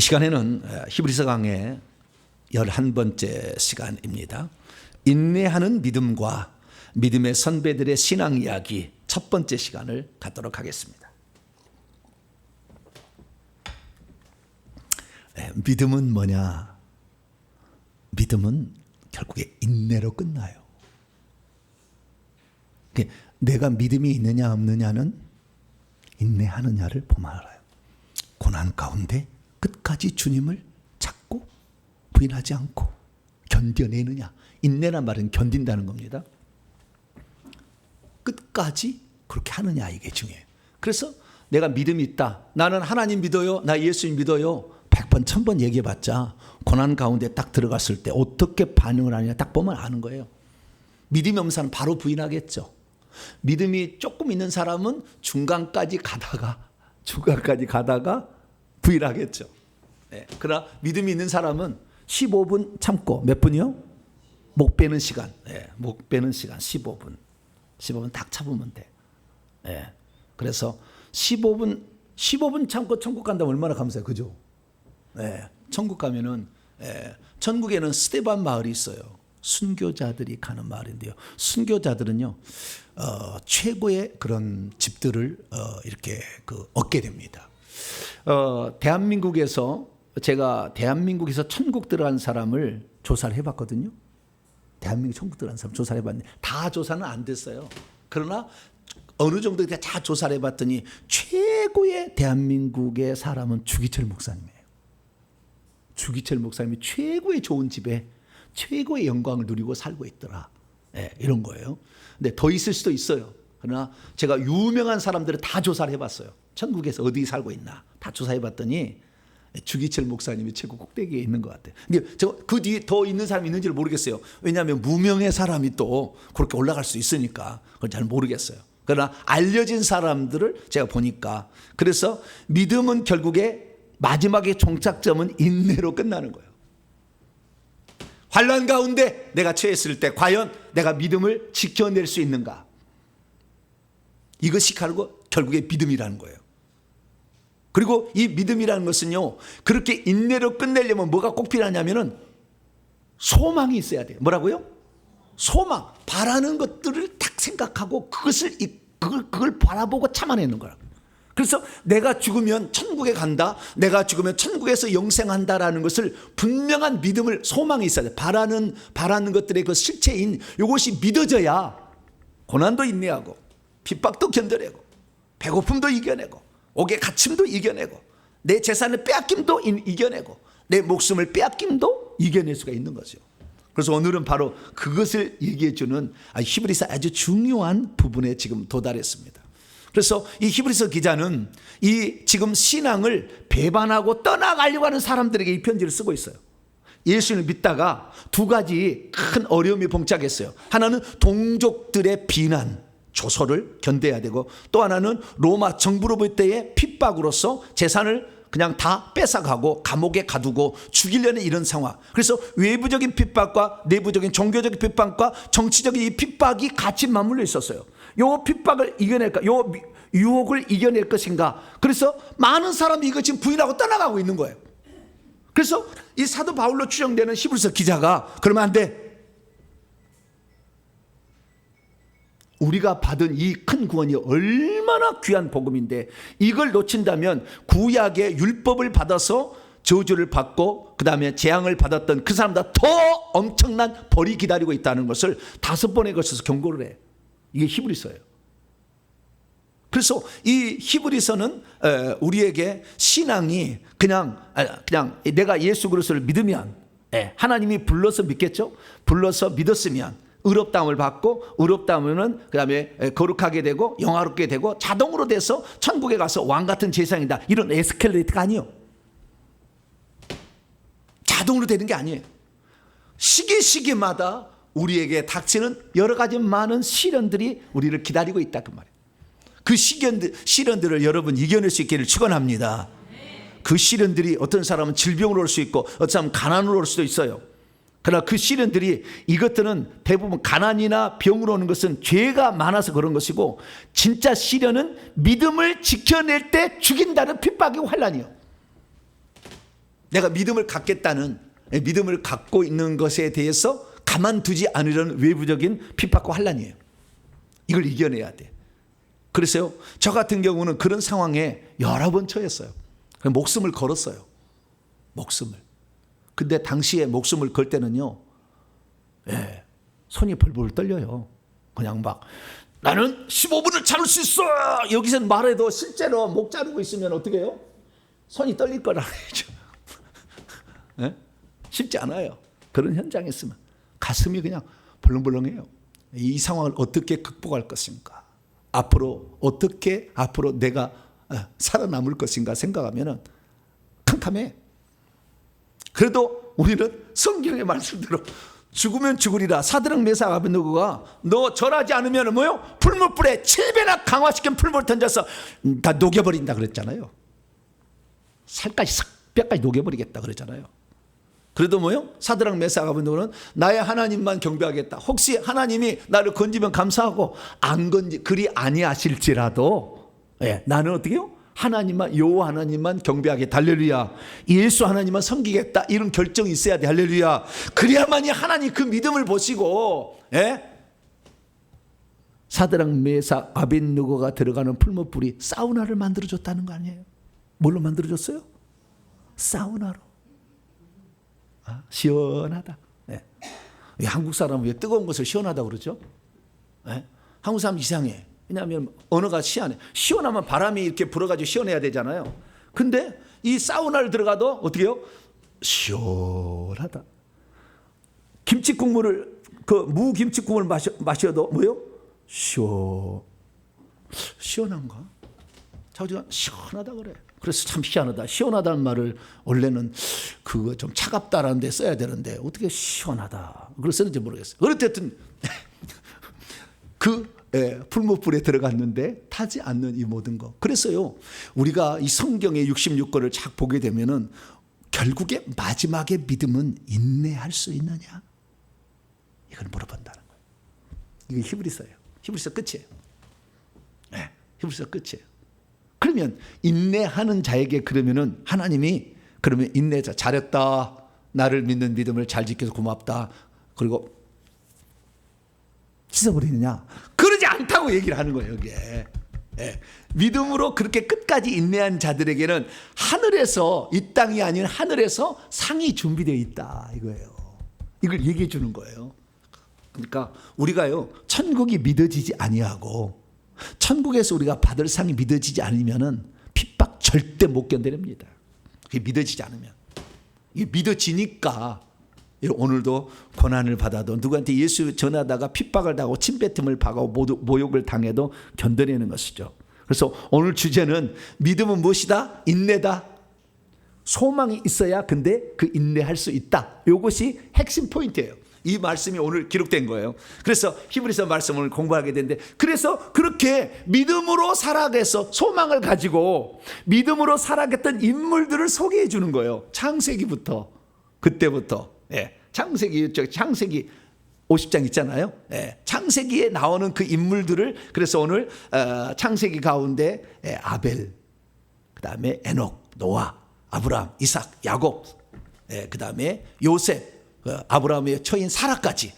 시간에는 히브리서 강의 11번째 시간입니다. 인내하는 믿음과 믿음의 선배들의 신앙 이야기 첫 번째 시간을 갖도록 하겠습니다. 믿음은 뭐냐? 믿음은 결국에 인내로 끝나요. 내가 믿음이 있느냐 없느냐는 인내하느냐를 보면 알아요. 고난 가운데 끝까지 주님을 찾고 부인하지 않고 견뎌내느냐. 인내란 말은 견딘다는 겁니다. 끝까지 그렇게 하느냐, 이게 중요해요. 그래서 내가 믿음이 있다, 나는 하나님 믿어요, 나 예수님 믿어요, 100번 1000번 얘기해봤자 고난 가운데 딱 들어갔을 때 어떻게 반응을 하느냐 딱 보면 아는 거예요. 믿음이 없는 사람은 바로 부인하겠죠. 믿음이 조금 있는 사람은 중간까지 가다가 부인하겠죠. 네. 그러나 믿음이 있는 사람은 15분 참고, 몇 분이요? 목 빼는 시간. 네. 목 빼는 시간 15분 딱 참으면 돼. 네. 그래서 15분 참고 천국 간다면 얼마나 감사해요, 그죠? 네. 천국 가면은, 천국에는 스데반 마을이 있어요. 순교자들이 가는 마을인데요. 순교자들은요, 최고의 그런 집들을 이렇게 얻게 됩니다. 대한민국에서 천국 들어간 사람을 조사를 해봤거든요. 대한민국 천국 들어간 사람 조사를 해봤는데 다 조사는 안 됐어요. 그러나 어느 정도 다 조사를 해봤더니 최고의 대한민국의 사람은 주기철 목사님이에요. 주기철 목사님이 최고의 좋은 집에 최고의 영광을 누리고 살고 있더라. 이런 거예요. 근데 더 있을 수도 있어요. 그러나 제가 유명한 사람들을 다 조사를 해봤어요. 천국에서 어디 살고 있나 다 조사해봤더니 주기철 목사님이 최고 꼭대기에 있는 것 같아요. 근데 그 뒤에 더 있는 사람이 있는지를 모르겠어요. 왜냐하면 무명의 사람이 또 그렇게 올라갈 수 있으니까 그걸 잘 모르겠어요. 그러나 알려진 사람들을 제가 보니까, 그래서 믿음은 결국에 마지막에 종착점은 인내로 끝나는 거예요. 환난 가운데 내가 처했을 때 과연 내가 믿음을 지켜낼 수 있는가? 이것이 결국에 믿음이라는 거예요. 그리고 이 믿음이라는 것은요, 그렇게 인내로 끝내려면 뭐가 꼭 필요하냐면은 소망이 있어야 돼요. 뭐라고요? 소망. 바라는 것들을 딱 생각하고 그걸 바라보고 참아내는 거라고. 그래서 내가 죽으면 천국에 간다, 내가 죽으면 천국에서 영생한다라는 것을 분명한 믿음을, 소망이 있어야 돼. 바라는 것들의 그 실체인 이것이 믿어져야 고난도 인내하고 핍박도 견뎌내고 배고픔도 이겨내고 옥의 갇힘도 이겨내고 내 재산을 빼앗김도 이겨내고 내 목숨을 빼앗김도 이겨낼 수가 있는 거죠. 그래서 오늘은 바로 그것을 얘기해 주는 히브리서 아주 중요한 부분에 지금 도달했습니다. 그래서 이 히브리서 기자는 이 지금 신앙을 배반하고 떠나가려고 하는 사람들에게 이 편지를 쓰고 있어요. 예수를 믿다가 두 가지 큰 어려움이 봉착했어요. 하나는 동족들의 비난, 조소를 견뎌야 되고, 또 하나는 로마 정부로부터의 핍박으로서 재산을 그냥 다 뺏어가고 감옥에 가두고 죽이려는 이런 상황. 그래서 외부적인 핍박과 내부적인 종교적인 핍박과 정치적인 이 핍박이 같이 맞물려 있었어요. 요 핍박을 이겨낼까, 요 유혹을 이겨낼 것인가. 그래서 많은 사람이 이거 지금 부인하고 떠나가고 있는 거예요. 그래서 이 사도 바울로 추정되는 히브리서 기자가 그러면 안 돼, 우리가 받은 이 큰 구원이 얼마나 귀한 복음인데 이걸 놓친다면 구약의 율법을 받아서 저주를 받고 그 다음에 재앙을 받았던 그 사람보다 더 엄청난 벌이 기다리고 있다는 것을 5번에 걸쳐서 경고를 해. 이게 히브리서예요. 그래서 이 히브리서는 우리에게 신앙이 그냥 내가 예수 그리스도를 믿으면, 하나님이 불러서 믿겠죠. 불러서 믿었으면 의롭다함을 받고, 의롭다함은 그 다음에 거룩하게 되고 영화롭게 되고 자동으로 돼서 천국에 가서 왕같은 재상이다, 이런 에스컬레이터가 아니에요. 자동으로 되는 게 아니에요. 시기마다 우리에게 닥치는 여러 가지 많은 시련들이 우리를 기다리고 있다, 그 말이에요. 그 시련들을 여러분 이겨낼 수 있기를 축원합니다. 그 시련들이 어떤 사람은 질병으로 올 수 있고 어떤 사람은 가난으로 올 수도 있어요. 그러나 그 시련들이, 이것들은 대부분 가난이나 병으로 오는 것은 죄가 많아서 그런 것이고, 진짜 시련은 믿음을 지켜낼 때 죽인다는 핍박이고 환난이요. 내가 믿음을 갖겠다는, 믿음을 갖고 있는 것에 대해서 가만두지 않으려는 외부적인 핍박과 환난이에요. 이걸 이겨내야 돼. 그래서요, 저 같은 경우는 그런 상황에 여러 번 처했어요. 목숨을 걸었어요. 목숨을. 근데 당시에 목숨을 걸 때는요, 손이 벌벌 떨려요. 그냥 막 나는 15분을 참을 수 있어. 여기서 말해도 실제로 목 자르고 있으면 어떻게 해요? 손이 떨릴 거라 해야죠. 쉽지 않아요. 그런 현장에 있으면 가슴이 그냥 벌렁벌렁해요. 이 상황을 어떻게 극복할 것인가, 앞으로 내가 살아남을 것인가 생각하면 캄캄해. 그래도 우리는 성경의 말씀대로 죽으면 죽으리라. 사드락 메삭 아벳느고가 너 절하지 않으면 뭐요? 풀무불에 7배나 강화시킨 풀무를 던져서 다 녹여버린다 그랬잖아요. 살까지 싹 뼈까지 녹여버리겠다 그랬잖아요. 그래도 뭐요? 사드락 메삭 아벳느고는 나의 하나님만 경배하겠다. 혹시 하나님이 나를 건지면 감사하고 안 건지 그리 아니하실지라도 나는 어떻게 해요? 하나님만, 여호와 하나님만 경배하겠다. 할렐루야. 예수 하나님만 섬기겠다. 이런 결정이 있어야 돼. 할렐루야. 그래야만이 하나님 그 믿음을 보시고, 사드락 메삭 아벳느고가 들어가는 풀무불이 사우나를 만들어줬다는 거 아니에요? 뭘로 만들어줬어요? 사우나로. 시원하다. 한국 사람은 왜 뜨거운 것을 시원하다고 그러죠? 한국 사람 이상해. 왜냐하면 언어가 시원해. 시원하면 바람이 이렇게 불어가지고 시원해야 되잖아요. 근데 이 사우나를 들어가도 어떻게 해요? 시원하다. 김치국물을, 그 무김치국물을 마셔도 뭐요? 시원한가? 자기가 시원하다 그래. 그래서 참 희한하다. 시원하다는 말을 원래는 그거 좀 차갑다라는 데 써야 되는데 어떻게 시원하다 그걸 쓰는지 모르겠어요. 어쨌든 풀무불에 들어갔는데 타지 않는 이 모든 거. 그래서요, 우리가 이 성경의 66권을 착 보게 되면은 결국에 마지막에 믿음은 인내할 수 있느냐? 이걸 물어본다는 거예요. 이게 히브리서예요. 히브리서 끝이에요. 히브리서 끝이에요. 그러면 인내하는 자에게 그러면은 하나님이 그러면 인내자 잘했다. 나를 믿는 믿음을 잘 지켜서 고맙다. 그리고 씻어버리느냐? 그러지 않다고 얘기를 하는 거예요, 이게. 믿음으로 그렇게 끝까지 인내한 자들에게는 하늘에서, 이 땅이 아닌 하늘에서 상이 준비되어 있다 이거예요. 이걸 얘기해 주는 거예요. 그러니까 우리가요, 천국이 믿어지지 아니하고 천국에서 우리가 받을 상이 믿어지지 않으면은 핍박 절대 못 견뎌냅니다. 그게 믿어지지 않으면. 이게 믿어지니까 오늘도 고난을 받아도, 누구한테 예수 전하다가 핍박을 당하고 침뱉음을 받고 모욕을 당해도 견뎌내는 것이죠. 그래서 오늘 주제는 믿음은 무엇이다? 인내다. 소망이 있어야 근데 그 인내할 수 있다. 이것이 핵심 포인트예요. 이 말씀이 오늘 기록된 거예요. 그래서 히브리서 말씀을 공부하게 되는데, 그래서 그렇게 믿음으로 살아가서 소망을 가지고 믿음으로 살아갔던 인물들을 소개해 주는 거예요. 창세기부터, 그때부터. 창세기 50장 있잖아요. 창세기에 나오는 그 인물들을, 그래서 오늘 창세기 가운데 아벨, 그 다음에 에녹, 노아, 아브라함, 이삭, 야곱, 그 다음에 요셉, 아브라함의 처인 사라까지,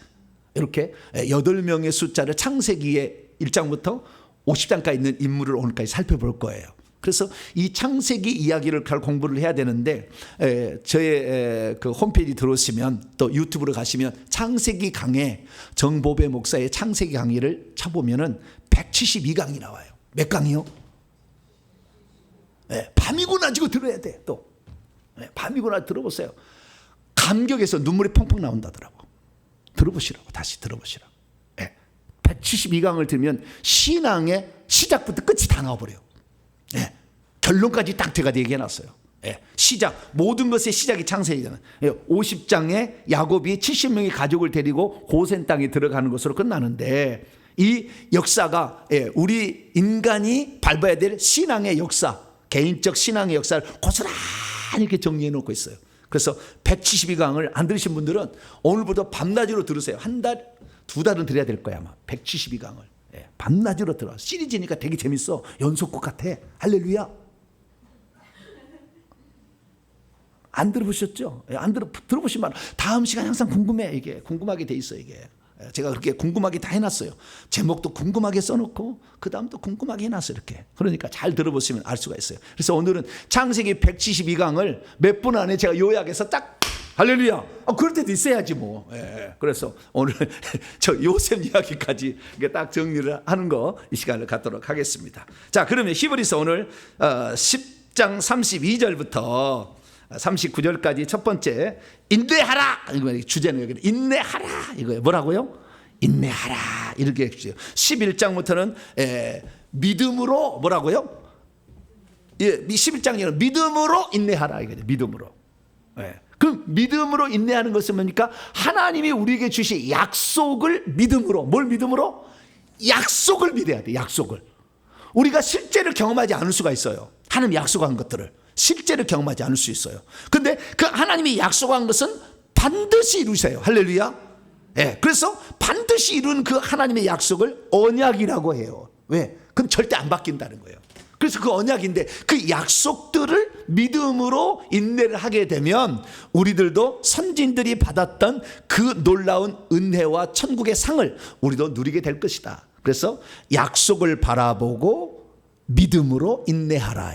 이렇게 8명의 숫자를 창세기의 1장부터 50장까지 있는 인물을 오늘까지 살펴볼 거예요. 그래서 이 창세기 이야기를 공부를 해야 되는데, 저의 그 홈페이지 들어오시면, 또 유튜브로 가시면 창세기 강의, 정보배 목사의 창세기 강의를 쳐보면은 172강이 나와요. 몇 강이요? 밤이고 낮이고 들어야 돼. 또 밤이고 낮 들어보세요. 감격에서 눈물이 펑펑 나온다더라고. 들어보시라고, 다시 들어보시라고. 172강을 들으면 신앙의 시작부터 끝이 다 나와버려요. 결론까지 딱 제가 얘기해놨어요. 시작, 모든 것의 시작이 창세기잖아요. 50장에 야곱이 70명의 가족을 데리고 고센 땅에 들어가는 것으로 끝나는데, 이 역사가 우리 인간이 밟아야 될 신앙의 역사, 개인적 신앙의 역사를 고스란히 이렇게 정리해 놓고 있어요. 그래서 172강을 안 들으신 분들은 오늘부터 밤낮으로 들으세요. 한 달, 두 달은 들어야 될 거야 아마. 172강을 밤낮으로 들어. 시리즈니까 되게 재밌어. 연속곡 같아. 할렐루야. 안 들어보셨죠? 안 들어보시면 다음 시간 항상 궁금해. 이게 궁금하게 돼 있어요. 이게 제가 그렇게 궁금하게 다 해놨어요. 제목도 궁금하게 써놓고 그 다음도 궁금하게 해놨어요. 이렇게. 그러니까 잘 들어보시면 알 수가 있어요. 그래서 오늘은 창세기 172강을 몇 분 안에 제가 요약해서 딱 할렐루야. 그럴 때도 있어야지 뭐. 예. 그래서 오늘 저 요셉 이야기까지 딱 정리를 하는 거 이 시간을 갖도록 하겠습니다. 자, 그러면 히브리서 오늘 10장 32절부터 39절까지 첫 번째 인내하라. 이거 주제는 여기 인내하라. 이거예요. 뭐라고요? 인내하라. 이렇게 해주세요. 11장부터는 믿음으로 뭐라고요? 예, 11장에는 믿음으로 인내하라. 이거죠. 믿음으로. 예. 그 믿음으로 인내하는 것은 뭡니까? 하나님이 우리에게 주신 약속을 믿음으로. 뭘 믿음으로? 약속을 믿어야 돼. 약속을. 우리가 실제를 경험하지 않을 수가 있어요. 하나님 약속한 것들을 실제로 경험하지 않을 수 있어요. 그런데 그 하나님이 약속한 것은 반드시 이루세요. 할렐루야. 예, 그래서 반드시 이룬 그 하나님의 약속을 언약이라고 해요. 왜? 그건 절대 안 바뀐다는 거예요. 그래서 그 언약인데 그 약속들을 믿음으로 인내를 하게 되면 우리들도 선진들이 받았던 그 놀라운 은혜와 천국의 상을 우리도 누리게 될 것이다. 그래서 약속을 바라보고 믿음으로 인내하라.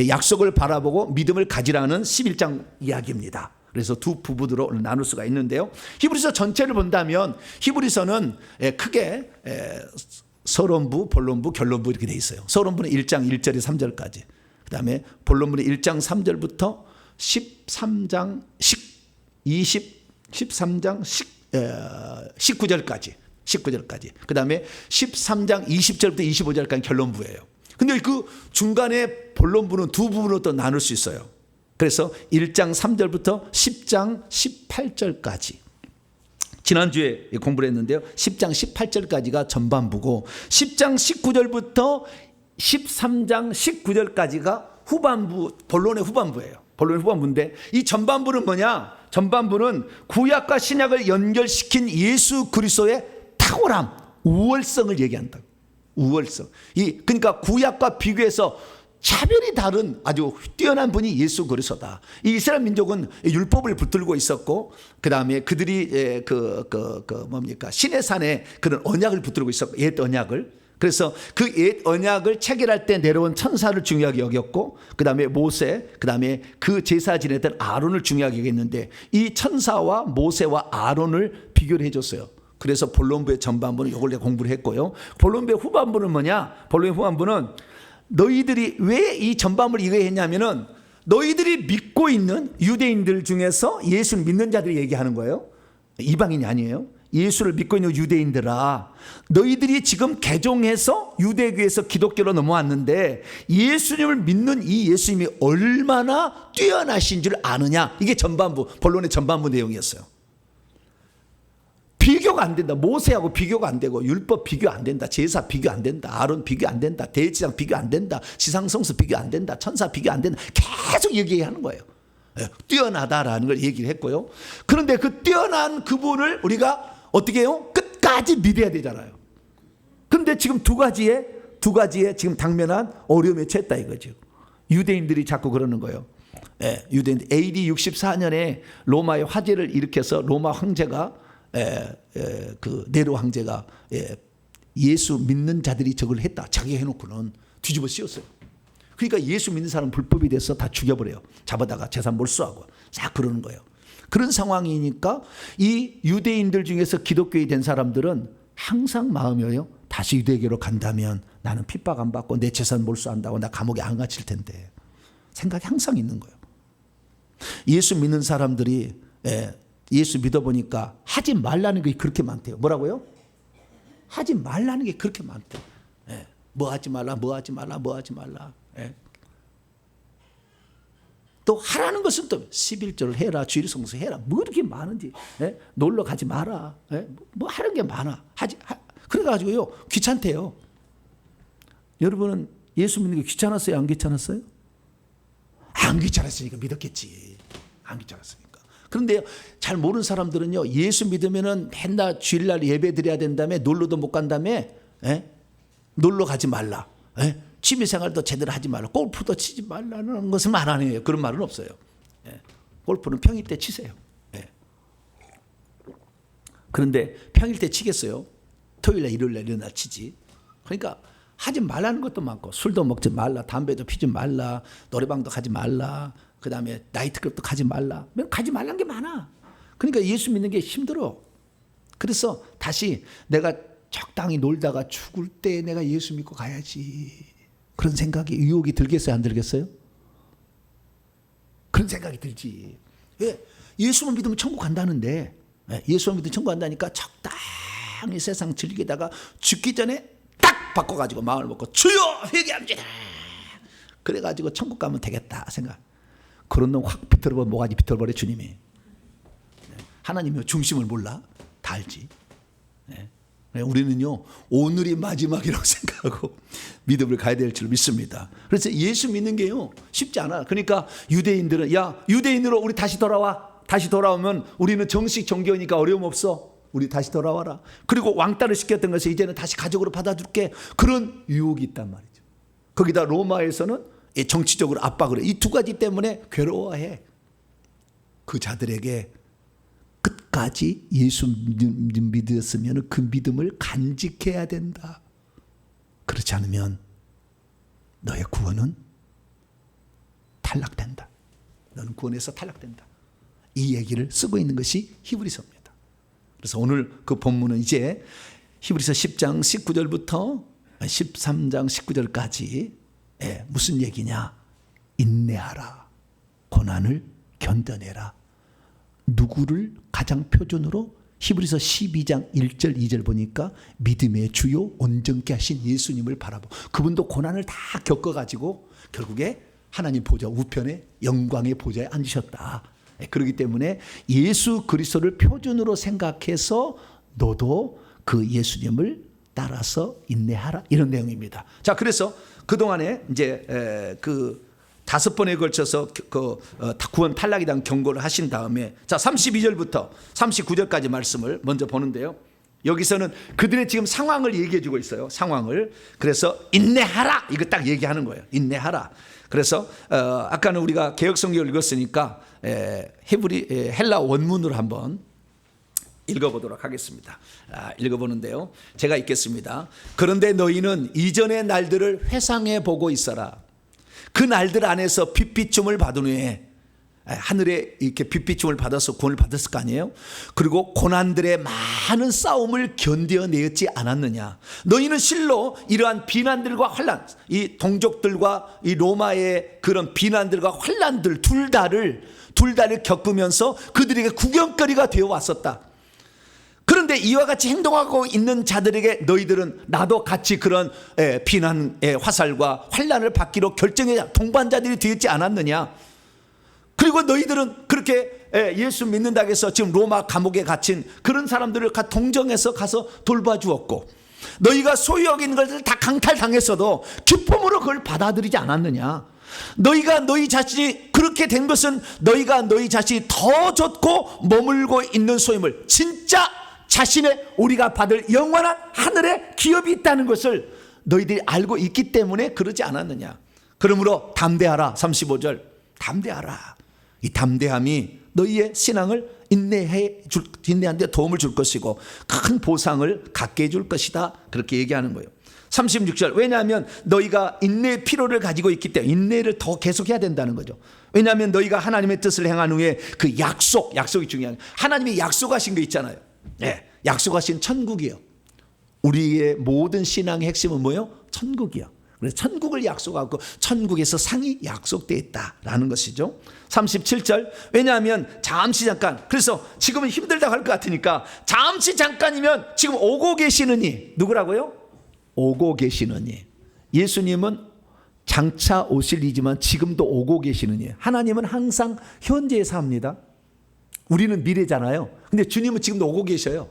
약속을 바라보고 믿음을 가지라는 11장 이야기입니다. 그래서 두 부분으로 나눌 수가 있는데요. 히브리서 전체를 본다면 히브리서는 크게 서론부, 본론부, 결론부 이렇게 돼 있어요. 서론부는 1장 1절에 3절까지. 그 다음에 본론부는 1장 3절부터 13장 19절까지. 그 다음에 13장 20절부터 25절까지 결론부예요. 근데 그 중간에 본론부는 두 부분으로 또 나눌 수 있어요. 그래서 1장 3절부터 10장 18절까지. 지난주에 공부를 했는데요. 10장 18절까지가 전반부고 10장 19절부터 13장 19절까지가 후반부, 본론의 후반부예요. 본론의 후반부인데 이 전반부는 뭐냐? 전반부는 구약과 신약을 연결시킨 예수 그리스도의 탁월함, 우월성을 얘기한다. 우월성. 그러니까 구약과 비교해서 차별이 다른 아주 뛰어난 분이 예수 그리스도다. 이 이스라엘 민족은 율법을 붙들고 있었고, 그 다음에 그들이 뭡니까 신의 산에 그런 언약을 붙들고 있었고, 옛 언약을. 그래서 그 옛 언약을 체결할 때 내려온 천사를 중요하게 여겼고, 그 다음에 모세, 그 다음에 그 제사 지냈던 아론을 중요하게 여겼는데 이 천사와 모세와 아론을 비교를 해줬어요. 그래서 본론부의 전반부는 이걸 내가 공부를 했고요. 본론부의 후반부는 뭐냐? 본론의 후반부는 너희들이 왜 이 전반부를 이거 했냐면은 너희들이 믿고 있는 유대인들 중에서 예수를 믿는 자들이 얘기하는 거예요. 이방인이 아니에요. 예수를 믿고 있는 유대인들아, 너희들이 지금 개종해서 유대교에서 기독교로 넘어왔는데 예수님을 믿는 이 예수님이 얼마나 뛰어나신 줄 아느냐. 이게 전반부, 본론의 전반부 내용이었어요. 비교가 안 된다. 모세하고 비교가 안 되고 율법 비교 안 된다. 제사 비교 안 된다. 아론 비교 안 된다. 대제사장 비교 안 된다. 지상성수 비교 안 된다. 천사 비교 안 된다. 계속 얘기하는 거예요. 뛰어나다라는 걸 얘기를 했고요. 그런데 그 뛰어난 그분을 우리가 어떻게 해요? 끝까지 믿어야 되잖아요. 그런데 지금 두 가지에 지금 당면한 어려움에 처했다 이거죠. 유대인들이 자꾸 그러는 거예요. 유대인들 AD 64년에 로마의 화재를 일으켜서 로마 황제가 그 네로 황제가 예수 믿는 자들이 저걸 했다. 자기 해놓고는 뒤집어 씌웠어요. 그러니까 예수 믿는 사람 불법이 돼서 다 죽여버려요. 잡아다가 재산 몰수하고 싹 그러는 거예요. 그런 상황이니까 이 유대인들 중에서 기독교인이 된 사람들은 항상 마음이에요. 다시 유대교로 간다면 나는 핍박 안 받고 내 재산 몰수한다고 나 감옥에 안 갇힐 텐데 생각이 항상 있는 거예요. 예수 믿는 사람들이 예수 믿어보니까 하지 말라는 게 그렇게 많대요. 뭐라고요? 하지 말라는 게 그렇게 많대요. 뭐 하지 말라, 뭐 하지 말라, 뭐 하지 말라. 또 하라는 것은 또 11조를 해라, 주일 성수 해라. 뭐 이렇게 많은지. 놀러 가지 마라. 뭐 하는 게 많아. 그래가지고요 귀찮대요. 여러분은 예수 믿는 게 귀찮았어요? 안 귀찮았어요? 안 귀찮았으니까 믿었겠지. 안 귀찮았으니까. 그런데 잘 모르는 사람들은요, 예수 믿으면은 맨날 주일날 예배 드려야 된다며, 놀러도 못 간다며, 놀러 가지 말라. 취미생활도 제대로 하지 말라. 골프도 치지 말라는 것은 말 아니에요. 그런 말은 없어요. 골프는 평일 때 치세요. 예. 그런데 평일 때 치겠어요? 토요일날 일요일날 일어나 치지. 그러니까 하지 말라는 것도 많고, 술도 먹지 말라, 담배도 피지 말라, 노래방도 가지 말라, 그 다음에 나이트클럽도 가지 말라. 가지 말라는 게 많아. 그러니까 예수 믿는 게 힘들어. 그래서 다시 내가 적당히 놀다가 죽을 때 내가 예수 믿고 가야지, 그런 생각이, 유혹이 들겠어요, 안 들겠어요? 그런 생각이 들지. 왜? 예수만 믿으면 천국 간다는데, 예수만 믿으면 천국 간다니까 적당히 세상 즐기다가 죽기 전에 딱 바꿔가지고 마음을 먹고 주여 회개합니다, 그래가지고 천국 가면 되겠다 생각. 그런 놈 확 비틀어버려, 모가지 비틀어버려 주님이. 하나님이 중심을 몰라? 다 알지. 우리는요, 오늘이 마지막이라고 생각하고 믿음을 가야 될 줄 믿습니다. 그래서 예수 믿는 게요 쉽지 않아. 그러니까 유대인들은, 야, 유대인으로 우리 다시 돌아와. 다시 돌아오면 우리는 정식 종교니까 어려움 없어. 우리 다시 돌아와라. 그리고 왕따를 시켰던 것을 이제는 다시 가족으로 받아줄게. 그런 유혹이 있단 말이죠. 거기다 로마에서는 정치적으로 압박을 해. 이 두 가지 때문에 괴로워해. 그 자들에게 끝까지 예수 믿었으면 그 믿음을 간직해야 된다. 그렇지 않으면 너의 구원은 탈락된다. 너는 구원에서 탈락된다. 이 얘기를 쓰고 있는 것이 히브리서입니다. 그래서 오늘 그 본문은 이제 히브리서 10장 19절부터 13장 19절까지 무슨 얘기냐? 인내하라. 고난을 견뎌내라. 누구를 가장 표준으로? 히브리서 12장 1절 2절 보니까 믿음의 주요 온전케 하신 예수님을 바라보고, 그분도 고난을 다 겪어가지고 결국에 하나님 보좌 우편에 영광의 보좌에 앉으셨다. 그렇기 때문에 예수 그리스도를 표준으로 생각해서 너도 그 예수님을 따라서 인내하라, 이런 내용입니다. 자, 그래서 그동안에 이제 그 5번에 걸쳐서 구원 탈락에 대한 경고를 하신 다음에, 자, 32절부터 39절까지 말씀을 먼저 보는데요. 여기서는 그들의 지금 상황을 얘기해 주고 있어요. 상황을. 그래서 인내하라, 이거 딱 얘기하는 거예요. 인내하라. 그래서 아까는 우리가 개역성경을 읽었으니까 헬라 원문으로 한번 읽어보도록 하겠습니다. 읽어보는데요, 제가 읽겠습니다. 그런데 너희는 이전의 날들을 회상해 보고 있어라. 그 날들 안에서 빛비춤을 받은 후에, 하늘에 이렇게 빛비춤을 받아서 구원을 받았을 거 아니에요. 그리고 고난들의 많은 싸움을 견뎌내었지 않았느냐. 너희는 실로 이러한 비난들과 환난, 이 동족들과 이 로마의 그런 비난들과 환난들 둘 다를 겪으면서 그들에게 구경거리가 되어 왔었다. 그런데 이와 같이 행동하고 있는 자들에게 너희들은 나도 같이 그런 비난의 화살과 환난을 받기로 결정해 동반자들이 되었지 않았느냐. 그리고 너희들은 그렇게 예수 믿는다고 해서 지금 로마 감옥에 갇힌 그런 사람들을 동정해서 가서 돌봐주었고, 너희가 소유 여기는 것을 다 강탈당했어도 기쁨으로 그걸 받아들이지 않았느냐. 너희가 너희 자신이 그렇게 된 것은 너희가 너희 자신이 더 좋고 머물고 있는 소임을, 진짜 자신의 우리가 받을 영원한 하늘의 기업이 있다는 것을 너희들이 알고 있기 때문에 그러지 않았느냐. 그러므로 담대하라. 35절 담대하라. 이 담대함이 너희의 신앙을 인내하는 데 도움을 줄 것이고 큰 보상을 갖게 해줄 것이다. 그렇게 얘기하는 거예요. 36절, 왜냐하면 너희가 인내의 필요를 가지고 있기 때문에 인내를 더 계속해야 된다는 거죠. 왜냐하면 너희가 하나님의 뜻을 행한 후에 그 약속이 중요한, 하나님이 약속하신 거 있잖아요. 약속하신 천국이요. 우리의 모든 신앙의 핵심은 뭐예요? 천국이요. 그래서 천국을 약속하고 천국에서 상이 약속되어 있다라는 것이죠. 37절, 왜냐하면 잠시 잠깐, 그래서 지금은 힘들다고 할 것 같으니까 잠시 잠깐이면 지금 오고 계시느니, 누구라고요? 오고 계시느니. 예수님은 장차 오실 이지만 지금도 오고 계시느니. 하나님은 항상 현재에 삽니다. 우리는 미래잖아요. 근데 주님은 지금도 오고 계셔요.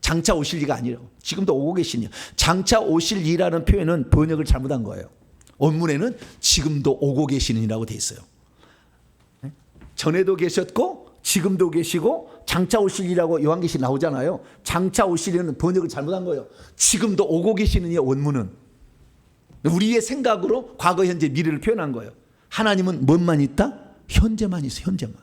장차 오실 이가 아니에요. 지금도 오고 계시니. 장차 오실 이라는 표현은 번역을 잘못한 거예요. 원문에는 지금도 오고 계시는이라고 돼 있어요. 전에도 계셨고 지금도 계시고 장차 오실 이라고 요한계시 나오잖아요. 장차 오실 이는 번역을 잘못한 거예요. 지금도 오고 계시는이 원문은. 우리의 생각으로 과거, 현재, 미래를 표현한 거예요. 하나님은 뭔만 있다? 현재만 있어. 현재만.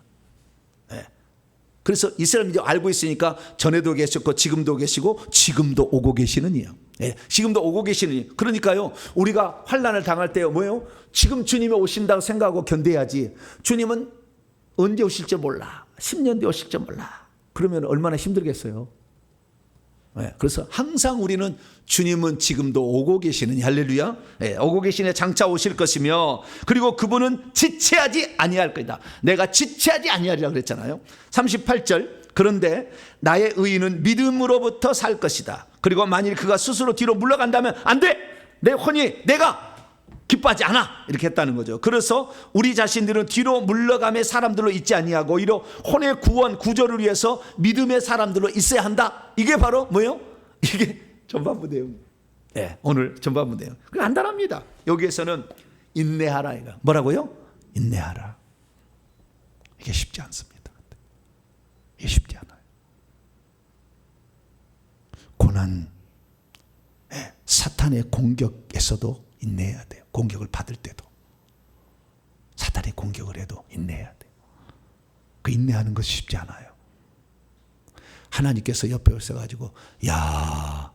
그래서 이스라엘 민족 알고 있으니까 전에도 계셨고 지금도 계시고 지금도 오고 계시는 이요. 예, 지금도 오고 계시는 이. 그러니까요, 우리가 환난을 당할 때요, 뭐예요? 지금 주님이 오신다고 생각하고 견뎌야지. 주님은 언제 오실지 몰라. 10년 뒤에 오실지 몰라. 그러면 얼마나 힘들겠어요. 예, 그래서 항상 우리는 주님은 지금도 오고 계시는, 할렐루야. 예, 오고 계시네, 장차 오실 것이며, 그리고 그분은 지체하지 아니할 것이다. 내가 지체하지 아니하리라 그랬잖아요. 38절, 그런데 나의 의인은 믿음으로부터 살 것이다. 그리고 만일 그가 스스로 뒤로 물러간다면 안 돼. 내 혼이 내가 기뻐하지 않아. 이렇게 했다는 거죠. 그래서 우리 자신들은 뒤로 물러감의 사람들로 있지 아니하고 오히려 혼의 구원 구조를 위해서 믿음의 사람들로 있어야 한다. 이게 바로 뭐예요? 이게 전반부 내용. 네, 오늘 전반부 내용. 간단합니다. 여기에서는 인내하라. 이거 뭐라고요? 인내하라. 이게 쉽지 않습니다. 이게 쉽지 않아요. 고난, 사탄의 공격에서도 인내해야 돼요. 공격을 받을 때도 사탄이 공격을 해도 인내해야 돼요. 그 인내하는 것이 쉽지 않아요. 하나님께서 옆에 오셔가지고 야,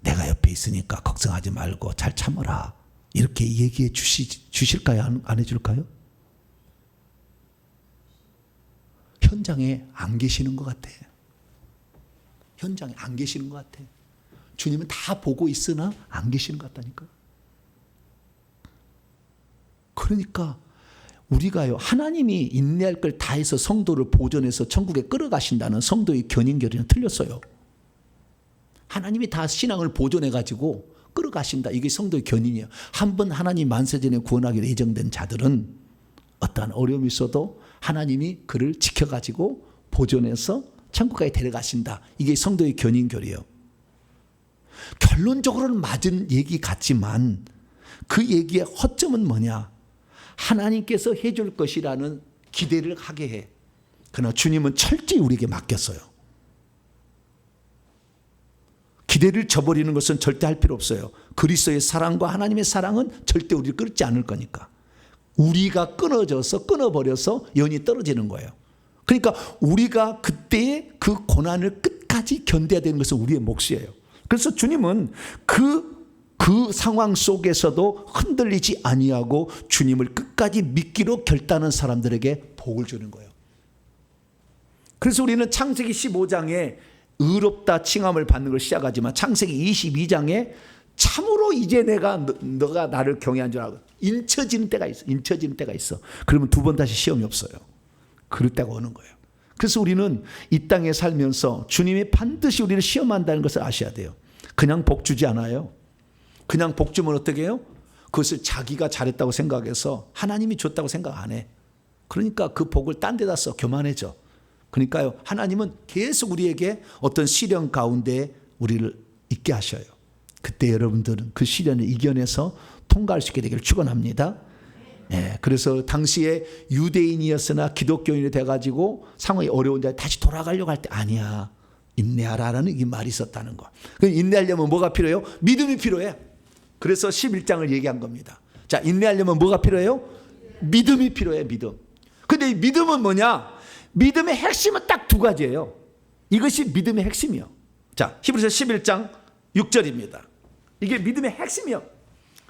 내가 옆에 있으니까 걱정하지 말고 잘 참아라 이렇게 얘기해 주실까요? 안 해줄까요? 현장에 안 계시는 것 같아. 현장에 안 계시는 것 같아. 주님은 다 보고 있으나 안 계시는 것 같다니까. 그러니까 우리가요, 하나님이 인내할 걸 다해서 성도를 보존해서 천국에 끌어가신다는 성도의 견인결의는 틀렸어요. 하나님이 다 신앙을 보존해가지고 끌어가신다. 이게 성도의 견인이에요. 한번 하나님 만세전에 구원하기로 예정된 자들은 어떠한 어려움이 있어도 하나님이 그를 지켜가지고 보존해서 천국까지 데려가신다. 이게 성도의 견인결의예요. 결론적으로는 맞은 얘기 같지만 그 얘기의 허점은 뭐냐? 하나님께서 해줄 것이라는 기대를 하게 해. 그러나 주님은 철저히 우리에게 맡겼어요. 기대를 저버리는 것은 절대 할 필요 없어요. 그리스도의 사랑과 하나님의 사랑은 절대 우리를 끊지 않을 거니까. 우리가 끊어져서 끊어버려서 연이 떨어지는 거예요. 그러니까 우리가 그때의 그 고난을 끝까지 견뎌야 되는 것은 우리의 몫이에요. 그래서 주님은 그 상황 속에서도 흔들리지 아니하고 주님을 끝까지 믿기로 결단한 사람들에게 복을 주는 거예요. 그래서 우리는 창세기 15장에 의롭다 칭함을 받는 걸 시작하지만 창세기 22장에 참으로 이제 너가 나를 경외한 줄 알고 인쳐지는 때가 있어. 인쳐지는 때가 있어. 그러면 두 번 다시 시험이 없어요. 그럴 때가 오는 거예요. 그래서 우리는 이 땅에 살면서 주님이 반드시 우리를 시험한다는 것을 아셔야 돼요. 그냥 복 주지 않아요. 그냥 복 주면 어떻게 해요? 그것을 자기가 잘했다고 생각해서 하나님이 줬다고 생각 안 해. 그러니까 그 복을 딴 데다 써. 교만해져. 그러니까요, 하나님은 계속 우리에게 어떤 시련 가운데 우리를 있게 하셔요. 그때 여러분들은 그 시련을 이겨내서 통과할 수 있게 되기를 축원합니다. 네, 그래서 당시에 유대인이었으나 기독교인이 돼가지고 상황이 어려운데 다시 돌아가려고 할 때 아니야. 인내하라라는 이 말이 있었다는 거. 인내하려면 뭐가 필요해요? 믿음이 필요해. 그래서 11장을 얘기한 겁니다. 자, 인내하려면 뭐가 필요해요? 믿음이 필요해, 믿음. 근데 이 믿음은 뭐냐? 믿음의 핵심은 딱 두 가지예요. 이것이 믿음의 핵심이요. 자, 히브리서 11장 6절입니다. 이게 믿음의 핵심이요.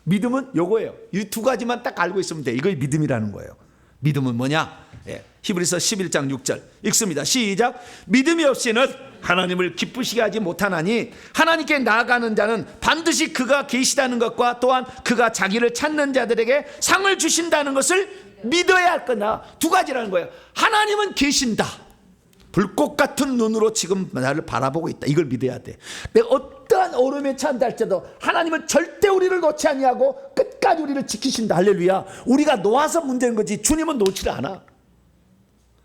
믿음은 요거예요. 이 두 가지만 딱 알고 있으면 돼. 이걸 믿음이라는 거예요. 믿음은 뭐냐? 예, 히브리서 11장 6절 읽습니다. 시작. 믿음이 없이는 하나님을 기쁘시게 하지 못하나니 하나님께 나아가는 자는 반드시 그가 계시다는 것과 또한 그가 자기를 찾는 자들에게 상을 주신다는 것을 믿어야 할 거다. 두 가지라는 거예요. 하나님은 계신다. 불꽃 같은 눈으로 지금 나를 바라보고 있다. 이걸 믿어야 돼. 내가 어떠한 어려움에 처한다 할지라도 하나님은 절대 우리를 놓지 아니하고 끝까지 우리를 지키신다. 할렐루야. 우리가 놓아서 문제인 거지 주님은 놓지를 않아.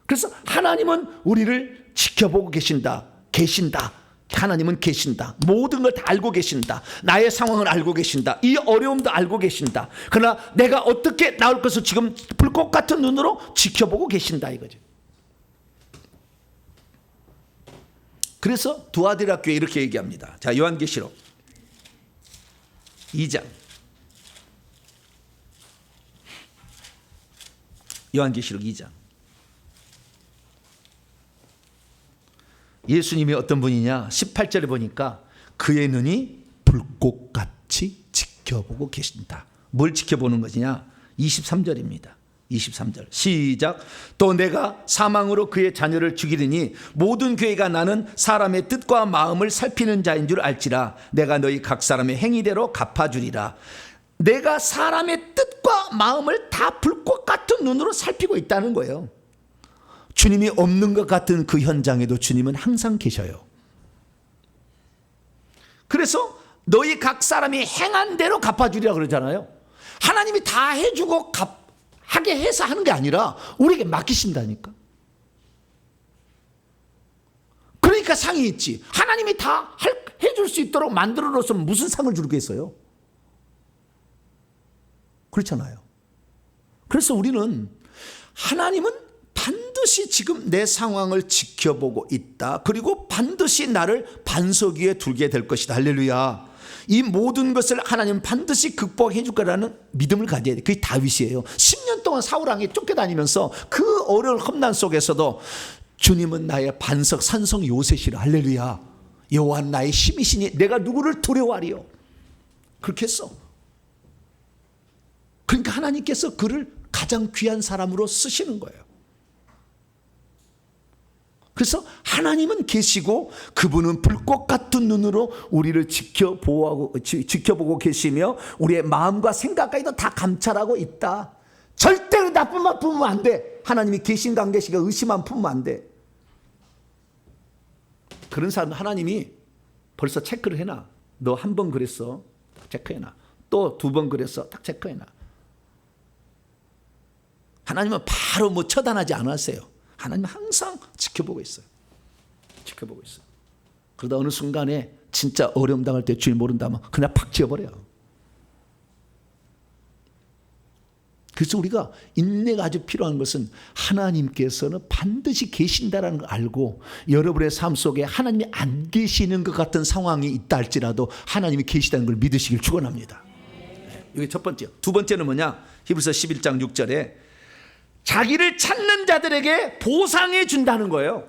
그래서 하나님은 우리를 지켜보고 계신다. 계신다. 하나님은 계신다. 모든 걸 다 알고 계신다. 나의 상황을 알고 계신다. 이 어려움도 알고 계신다. 그러나 내가 어떻게 나올 것을 지금 불꽃 같은 눈으로 지켜보고 계신다 이거죠. 그래서 두아디라 교회 이렇게 얘기합니다. 자, 요한계시록 2장. 요한계시록 2장. 예수님이 어떤 분이냐? 18절에 보니까 그의 눈이 불꽃같이 지켜보고 계신다. 뭘 지켜보는 것이냐? 23절입니다. 23절 시작. 또 내가 사망으로 그의 자녀를 죽이리니 모든 교회가 나는 사람의 뜻과 마음을 살피는 자인 줄 알지라. 내가 너희 각 사람의 행위대로 갚아주리라. 내가 사람의 뜻과 마음을 다 불꽃 같은 눈으로 살피고 있다는 거예요. 주님이 없는 것 같은 그 현장에도 주님은 항상 계셔요. 그래서 너희 각 사람이 행한 대로 갚아주리라 그러잖아요. 하나님이 다 해주고 하게 해서 하는 게 아니라 우리에게 맡기신다니까. 그러니까 상이 있지. 하나님이 다 해줄 수 있도록 만들어놓으면 무슨 상을 주겠어요? 그렇잖아요. 그래서 우리는 하나님은 반드시 지금 내 상황을 지켜보고 있다. 그리고 반드시 나를 반석 위에 두게 될 것이다. 할렐루야. 이 모든 것을 하나님은 반드시 극복해 줄 거라는 믿음을 가져야 돼. 그게 다윗이에요. 10년 동안 사울왕에 쫓겨다니면서 그 어려운 험난 속에서도 주님은 나의 반석 산성 요셉이라. 할렐루야. 여호와는 나의 힘이시니 내가 누구를 두려워하리요. 그렇게 했어. 그러니까 하나님께서 그를 가장 귀한 사람으로 쓰시는 거예요. 그래서 하나님은 계시고 그분은 불꽃 같은 눈으로 우리를 지켜보고 계시며 우리의 마음과 생각까지도 다 감찰하고 있다. 절대로 나쁜만 품으면 안 돼. 하나님이 계신가 안 계신가 의심만 품으면 안 돼. 그런 사람 하나님이 벌써 체크를 해놔. 너 한 번 그랬어. 체크해놔. 또 2번 그랬어. 딱 체크해놔. 하나님은 바로 처단하지 않았어요. 하나님은 항상 지켜보고 있어요. 지켜보고 있어요. 그러다 어느 순간에 진짜 어려움 당할 때 주인 모른다면 그냥 팍 지어버려요. 그래서 우리가 인내가 아주 필요한 것은 하나님께서는 반드시 계신다라는 걸 알고 여러분의 삶 속에 하나님이 안 계시는 것 같은 상황이 있다 할지라도 하나님이 계시다는 걸 믿으시길 축원합니다. 이게 첫 번째. 두 번째는 뭐냐? 히브리서 11장 6절에 자기를 찾는 자들에게 보상해 준다는 거예요.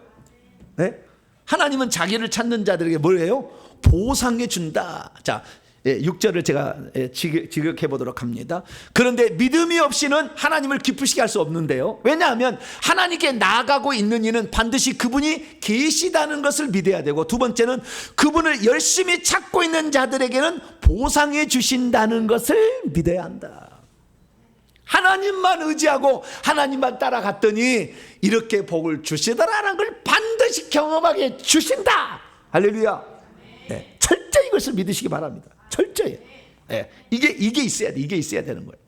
네? 하나님은 자기를 찾는 자들에게 뭘 해요? 보상해 준다. 자, 6절을 제가 직역해 보도록 합니다. 그런데 믿음이 없이는 하나님을 기쁘시게 할 수 없는데요. 왜냐하면 하나님께 나아가고 있는 이는 반드시 그분이 계시다는 것을 믿어야 되고, 두 번째는 그분을 열심히 찾고 있는 자들에게는 보상해 주신다는 것을 믿어야 한다. 하나님만 의지하고 하나님만 따라갔더니 이렇게 복을 주시더라는 걸 반드시 경험하게 주신다. 할렐루야. 네, 철저히 이것을 믿으시기 바랍니다. 철저히. 네, 이게 있어야 돼. 이게 있어야 되는 거예요.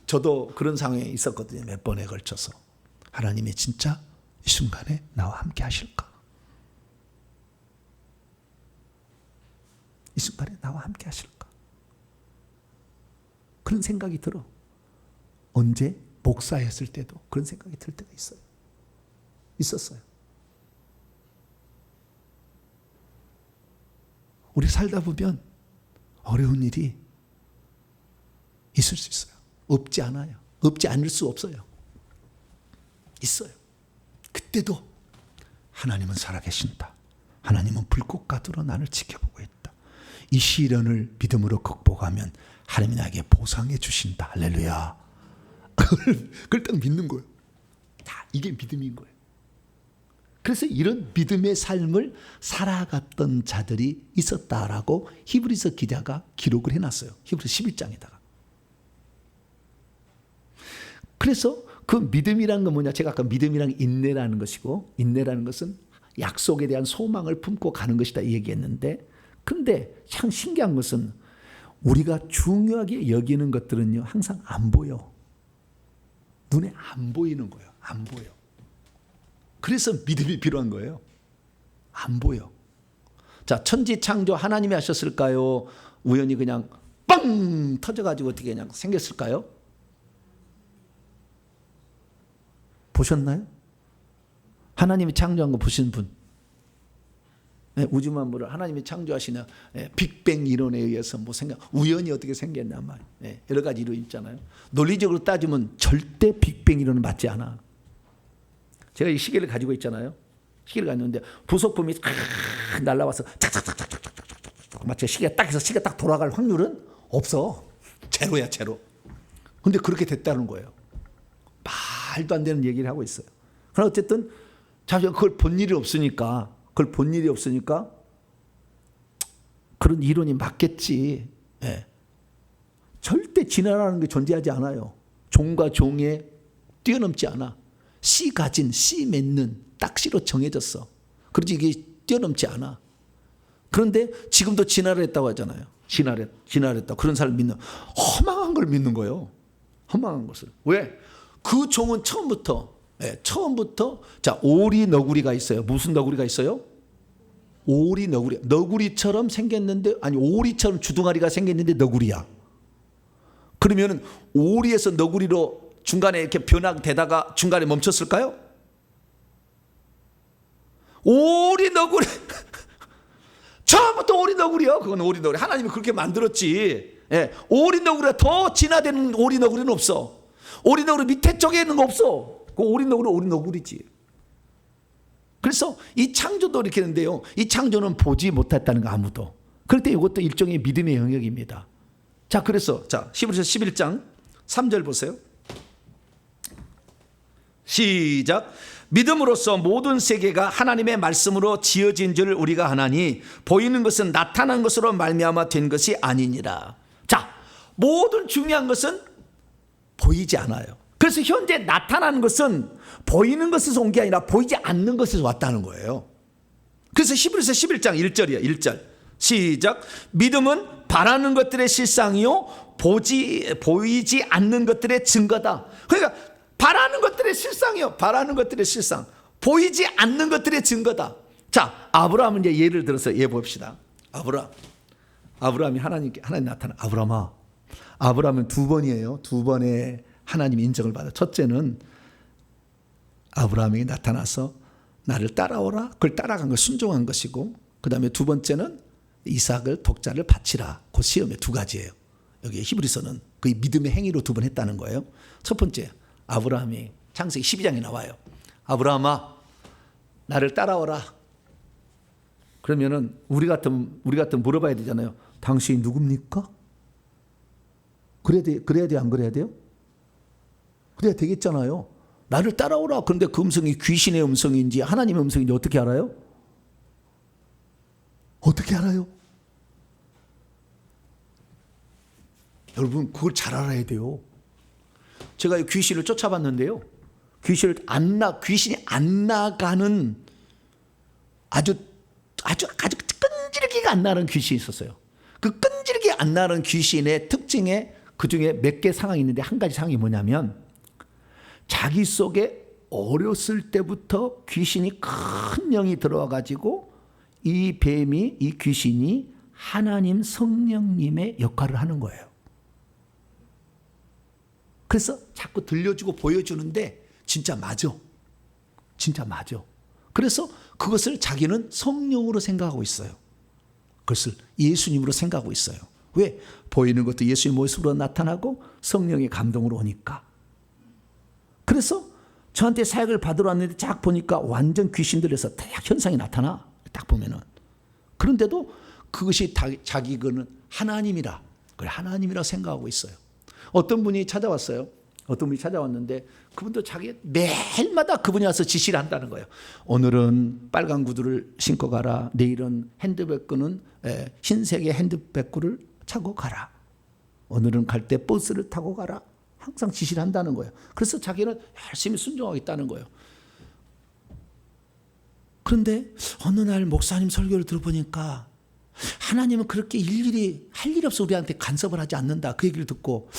저도 그런 상황에 있었거든요. 몇 번에 걸쳐서. 하나님이 진짜 이 순간에 나와 함께 하실까? 이 순간에 나와 함께 하실까? 그런 생각이 들어. 언제? 목사였을 때도 그런 생각이 들 때가 있어요. 있었어요. 우리 살다 보면 어려운 일이 있을 수 있어요. 없지 않아요. 없지 않을 수 없어요. 있어요. 그때도 하나님은 살아계신다. 하나님은 불꽃 같으로 나를 지켜보고 있다. 이 시련을 믿음으로 극복하면 하나님이 나에게 보상해 주신다. 할렐루야. 그걸 딱 믿는 거예요. 다 이게 믿음인 거예요. 그래서 이런 믿음의 삶을 살아갔던 자들이 있었다라고 히브리서 기자가 기록을 해놨어요. 히브리서 11장에다가. 그래서 그 믿음이라는 건 뭐냐? 제가 아까 믿음이란 인내라는 것이고, 인내라는 것은 약속에 대한 소망을 품고 가는 것이다 이 얘기했는데, 근데 참 신기한 것은 우리가 중요하게 여기는 것들은요, 항상 안 보여. 눈에 안 보이는 거예요. 안 보여. 그래서 믿음이 필요한 거예요. 안 보여. 자, 천지 창조 하나님이 하셨을까요? 우연히 그냥 빵 터져가지고 어떻게 그냥 생겼을까요? 보셨나요? 하나님이 창조한 거 보신 분? 네, 우주 만물을 하나님이 창조하시는 빅뱅 이론에 의해서 우연히 어떻게 생겼나 말이에요. 네, 여러 가지 이론이 있잖아요. 논리적으로 따지면 절대 빅뱅 이론은 맞지 않아. 제가 이 시계를 가지고 있잖아요. 시계를 가지고 있는데 부속품이 날라와서 착착착착착착 마치 시계가 딱 해서 시계가 딱 돌아갈 확률은 없어. 제로야, 제로. 근데 그렇게 됐다는 거예요. 말도 안 되는 얘기를 하고 있어요. 그러나 어쨌든 자기가 그걸 본 일이 없으니까 그런 이론이 맞겠지. 예. 절대 진화라는 게 존재하지 않아요. 종과 종에 뛰어넘지 않아. 씨 가진, 씨 맺는 딱 씨로 정해졌어. 그렇지 이게 뛰어넘지 않아. 그런데 지금도 진화를 했다고 하잖아요. 진화를 했다. 그런 사람을 믿는, 허망한 걸 믿는 거예요. 허망한 것을. 왜? 그 종은 처음부터 자, 오리 너구리가 있어요. 무슨 너구리가 있어요? 오리 너구리. 너구리처럼 생겼는데, 아니 오리처럼 주둥아리가 생겼는데 너구리야. 그러면은 오리에서 너구리로 중간에 이렇게 변화되다가 중간에 멈췄을까요? 오리 너구리. 처음부터 오리 너구리요. 그건 오리 너구리. 하나님이 그렇게 만들었지. 예. 오리 너구리가 더 진화되는 오리 너구리는 없어. 오리 너구리 밑에 쪽에 있는 거 없어. 그 오리 너구리는 오리 너구리지. 그래서 이 창조도 이렇게 했는데요. 이 창조는 보지 못했다는 거 아무도. 그럴 때 이것도 일종의 믿음의 영역입니다. 자, 그래서 히브리서 11장 3절 보세요. 시작. 믿음으로써 모든 세계가 하나님의 말씀으로 지어진 줄 우리가 하나니 보이는 것은 나타난 것으로 말미암아 된 것이 아니니라. 자, 모든 중요한 것은 보이지 않아요. 그래서 현재 나타나는 것은 보이는 것에서 온 게 아니라 보이지 않는 것에서 왔다는 거예요. 그래서 히브리서 11장 1절이에요. 1절. 시작. 믿음은 바라는 것들의 실상이요 보이지 않는 것들의 증거다. 그러니까 바라는 것들의 실상이요. 바라는 것들의 실상. 보이지 않는 것들의 증거다. 자, 아브라함은 이제 예를 들어서 봅시다. 아브라함이 하나님 나타나. 아브라함은 두 번이에요. 두 번의 하나님 인정을 받아. 첫째는 아브라함에게 나타나서 나를 따라오라. 그걸 따라간 걸 순종한 것이고, 그 다음에 두 번째는 이삭을 독자를 바치라. 그 시험의 두 가지예요. 여기 히브리서는 그 믿음의 행위로 두 번 했다는 거예요. 첫 번째, 아브라함이 창세기 12장에 나와요. 아브라함아, 나를 따라오라. 그러면은 우리 같으면 물어봐야 되잖아요. 당신이 누굽니까? 그래야 돼요? 안 그래야 돼요? 그래야 되겠잖아요. 나를 따라오라. 그런데 그 음성이 귀신의 음성인지 하나님의 음성인지 어떻게 알아요? 어떻게 알아요? 여러분, 그걸 잘 알아야 돼요. 제가 귀신을 쫓아봤는데요. 귀신이 안 나가는 아주 끈질기게 안 나는 귀신이 있었어요. 그 끈질기게 안 나는 귀신의 특징에 그 중에 몇 개 상황이 있는데 한 가지 상황이 뭐냐면 자기 속에 어렸을 때부터 귀신이 큰 영이 들어와 가지고 이 귀신이 하나님 성령님의 역할을 하는 거예요. 그래서 자꾸 들려주고 보여주는데 진짜 맞아. 그래서 그것을 자기는 성령으로 생각하고 있어요. 그것을 예수님으로 생각하고 있어요. 왜? 보이는 것도 예수의 모습으로 나타나고 성령의 감동으로 오니까. 그래서 저한테 사역을 받으러 왔는데 쫙 보니까 완전 귀신들에서 대학 현상이 나타나. 딱 보면은. 그런데도 그것이 자기 거는 하나님이라. 그걸 하나님이라 생각하고 있어요. 어떤 분이 찾아왔는데 그분도 자기 매일마다 그분이 와서 지시를 한다는 거예요. 오늘은 빨간 구두를 신고 가라. 내일은 핸드백구는 흰색의 핸드백구를 차고 가라. 오늘은 갈 때 버스를 타고 가라. 항상 지시를 한다는 거예요. 그래서 자기는 열심히 순종하겠다는 거예요. 그런데 어느 날 목사님 설교를 들어보니까 하나님은 그렇게 일일이 할 일 없어 우리한테 간섭을 하지 않는다. 그 얘기를 듣고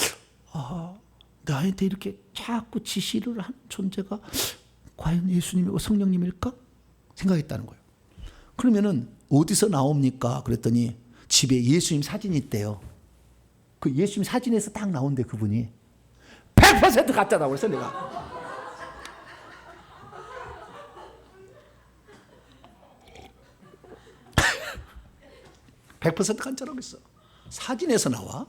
나한테 이렇게 자꾸 지시를 하는 존재가 과연 예수님이고 성령님일까? 생각했다는 거예요. 그러면은 어디서 나옵니까? 그랬더니 집에 예수님 사진이 있대요. 그 예수님 사진에서 딱 나온대 그분이. 100% 가짜다고 그랬어 내가. (100% 가짜라고 했어. 사진에서 나와.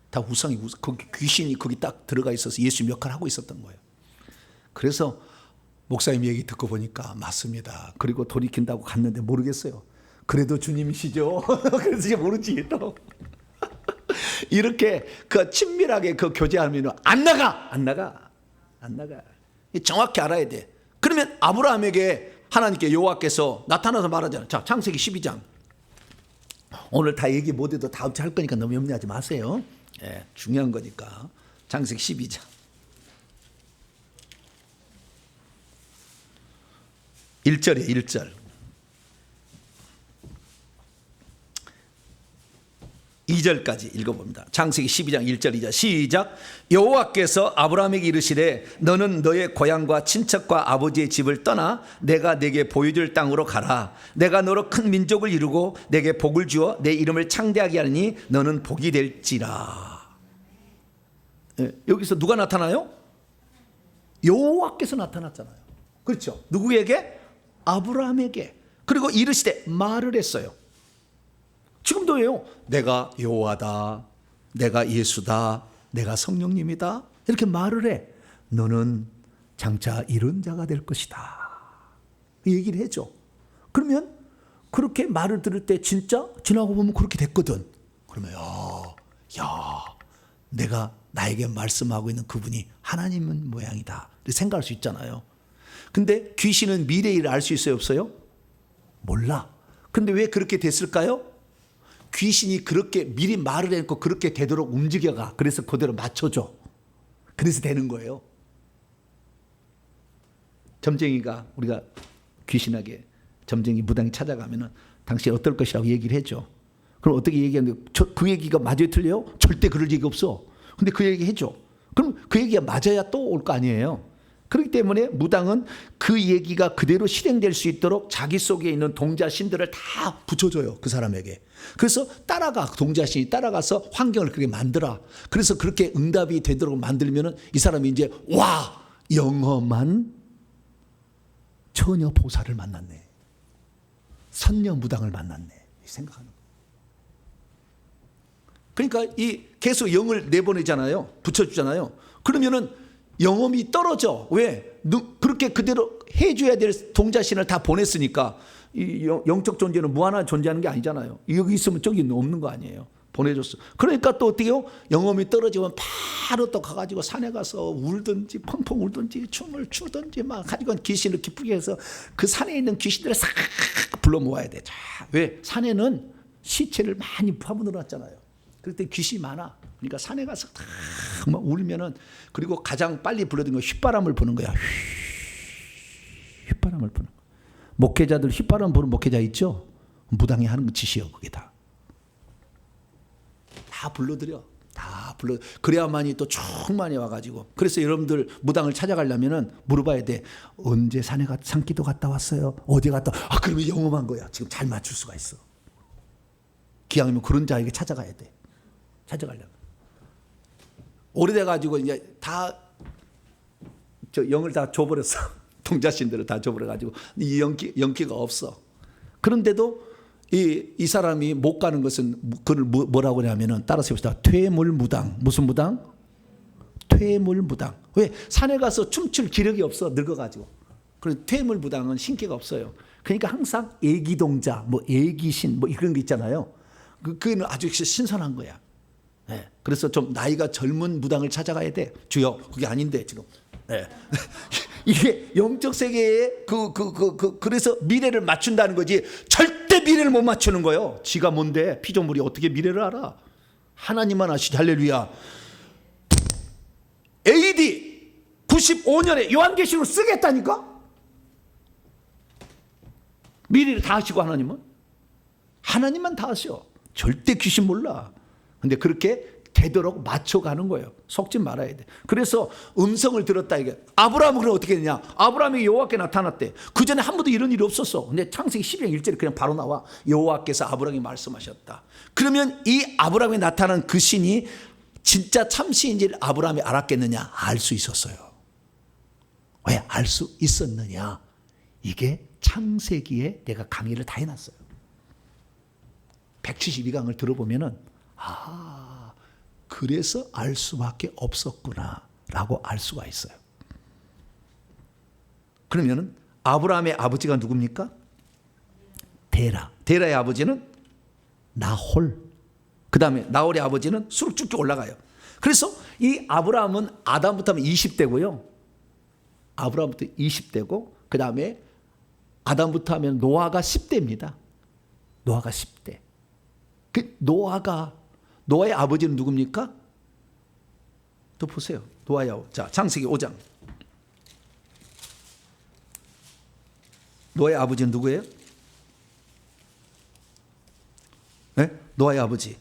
다 우상이 거기 귀신이 거기 딱 들어가 있어서 예수님 역할을 하고 있었던 거예요. 그래서 목사님 얘기 듣고 보니까 맞습니다. 그리고 돌이킨다고 갔는데 모르겠어요. 그래도 주님이시죠. 그래서 이제 모르지 또. 이렇게 그 친밀하게 그 교제하면 안 나가. 정확히 알아야 돼. 그러면 아브라함에게 하나님께 여호와께서 나타나서 말하잖아요. 자, 창세기 12장. 오늘 다 얘기 못해도 다음 주에 할 거니까 너무 염려하지 마세요. 예, 중요한 거니까. 창세기 12장. 1절이에요. 1절. 2절까지 읽어봅니다. 창세기 12장 1절 2절 시작. 여호와께서 아브라함에게 이르시되 너는 너의 고향과 친척과 아버지의 집을 떠나 내가 내게 보여줄 땅으로 가라. 내가 너로 큰 민족을 이루고 내게 복을 주어 내 이름을 창대하게 하니 너는 복이 될지라. 여기서 누가 나타나요? 여호와께서 나타났잖아요. 그렇죠? 누구에게? 아브라함에게. 그리고 이르시되 말을 했어요. 지금도요. 내가 여호와다, 내가 예수다, 내가 성령님이다 이렇게 말을 해. 너는 장차 이런 자가 될 것이다 이 얘기를 해줘. 그러면 그렇게 말을 들을 때 진짜 지나고 보면 그렇게 됐거든. 그러면 야 내가 나에게 말씀하고 있는 그분이 하나님은 모양이다 이렇게 생각할 수 있잖아요. 근데 귀신은 미래의 일을 알 수 있어요, 없어요? 몰라. 근데 왜 그렇게 됐을까요? 귀신이 그렇게 미리 말을 해놓고 그렇게 되도록 움직여가. 그래서 그대로 맞춰줘. 그래서 되는 거예요. 점쟁이가 우리가 귀신에게 점쟁이 무당이 찾아가면은 당신 어떨 것이라고 얘기를 해줘. 그럼 어떻게 얘기하는데 그 얘기가 맞아요, 틀려요? 절대 그럴 얘기 없어. 근데 그 얘기 해줘. 그럼 그 얘기가 맞아야 또 올 거 아니에요. 그렇기 때문에 무당은 그 얘기가 그대로 실행될 수 있도록 자기 속에 있는 동자신들을 다 붙여줘요. 그 사람에게. 그래서 따라가. 동자신이 따라가서 환경을 그렇게 만들어. 그래서 그렇게 응답이 되도록 만들면은 이 사람이 이제 와 영험한 처녀 보살을 만났네. 선녀 무당을 만났네. 생각하는 거예요. 그러니까 이 계속 영을 내보내잖아요. 붙여주잖아요. 그러면은 영험이 떨어져. 왜? 그렇게 그대로 해줘야 될 동자신을 다 보냈으니까. 이 영적 존재는 무한한 존재하는 게 아니잖아요. 여기 있으면 저기 없는 거 아니에요. 보내줬어. 그러니까 또 어떻게 해요? 영험이 떨어지면 바로 또 가가지고 산에 가서 울든지 펑펑 울든지 춤을 추든지 막 가지고 귀신을 기쁘게 해서 그 산에 있는 귀신들을 싹 불러 모아야 돼. 자, 왜? 산에는 시체를 많이 파묻어놨잖아요. 그럴 때 귀신이 많아. 그러니까 산에 가서 막 울면은 그리고 가장 빨리 불러든 거 휘바람을 부는 거야. 휘바람을 부는 거. 목회자들 휘바람 부는 목회자 있죠? 무당이 하는 짓이요, 그게 다. 다 불러들여. 다 불러. 그래야만이 또 충만히 와가지고. 그래서 여러분들 무당을 찾아가려면은 물어봐야 돼. 언제 산에 산기도 갔다 왔어요? 어디 갔다? 아, 그러면 영험한 거야. 지금 잘 맞출 수가 있어. 기왕이면 그런 자에게 찾아가야 돼. 찾아가려면. 오래돼가지고 이제 다 저 영을 다 줘버렸어. 동자신들을 다 줘버려가지고 이 영기가 없어. 그런데도 이 사람이 못 가는 것은 그걸 뭐라고 하냐면은 따라서 해봅시다. 퇴물무당. 무슨 무당? 퇴물무당. 왜? 산에 가서 춤출 기력이 없어. 늙어가지고. 그래서 퇴물무당은 신기가 없어요. 그러니까 항상 애기동자, 뭐 애기신, 뭐 이런 거 있잖아요. 그거는 아주 신선한 거야. 네. 그래서 좀 나이가 젊은 무당을 찾아가야 돼. 주여, 그게 아닌데 지금. 네. 이게 영적 세계에 그래서 미래를 맞춘다는 거지. 절대 미래를 못 맞추는 거예요. 지가 뭔데? 피조물이 어떻게 미래를 알아? 하나님만 아시지. 할렐루야. AD 95년에 요한계시록 쓰겠다니까? 미래를 다 아시고 하나님만 다 아셔. 절대 귀신 몰라. 근데 그렇게 되도록 맞춰가는 거예요. 속지 말아야 돼. 그래서 음성을 들었다 이게. 아브라함은 그럼 어떻게 되냐? 아브라함이 여호와께 나타났대. 그 전에 한 번도 이런 일이 없었어. 근데 창세기 12장 1절에 그냥 바로 나와. 여호와께서 아브라함에게 말씀하셨다. 그러면 이 아브라함에 나타난 그 신이 진짜 참신인지를 아브라함이 알았겠느냐? 알 수 있었어요. 왜 알 수 있었느냐? 이게 창세기에 내가 강의를 다 해놨어요. 172강을 들어보면은 그래서 알 수밖에 없었구나 라고 알 수가 있어요. 그러면은 아브라함의 아버지가 누굽니까? 데라. 데라의 아버지는 나홀. 그 다음에 나홀의 아버지는 쭉쭉 올라가요. 그래서 이 아브라함은 아담부터 하면 20대고요. 아브라함부터 20대고 그 다음에 아담부터 하면 노아가 10대입니다. 노아가 10대. 그 노아의 아버지는 누굽니까? 또 보세요. 노아의 아버지. 자, 창세기 5장. 노아의 아버지는 누구예요? 네? 노아의 아버지.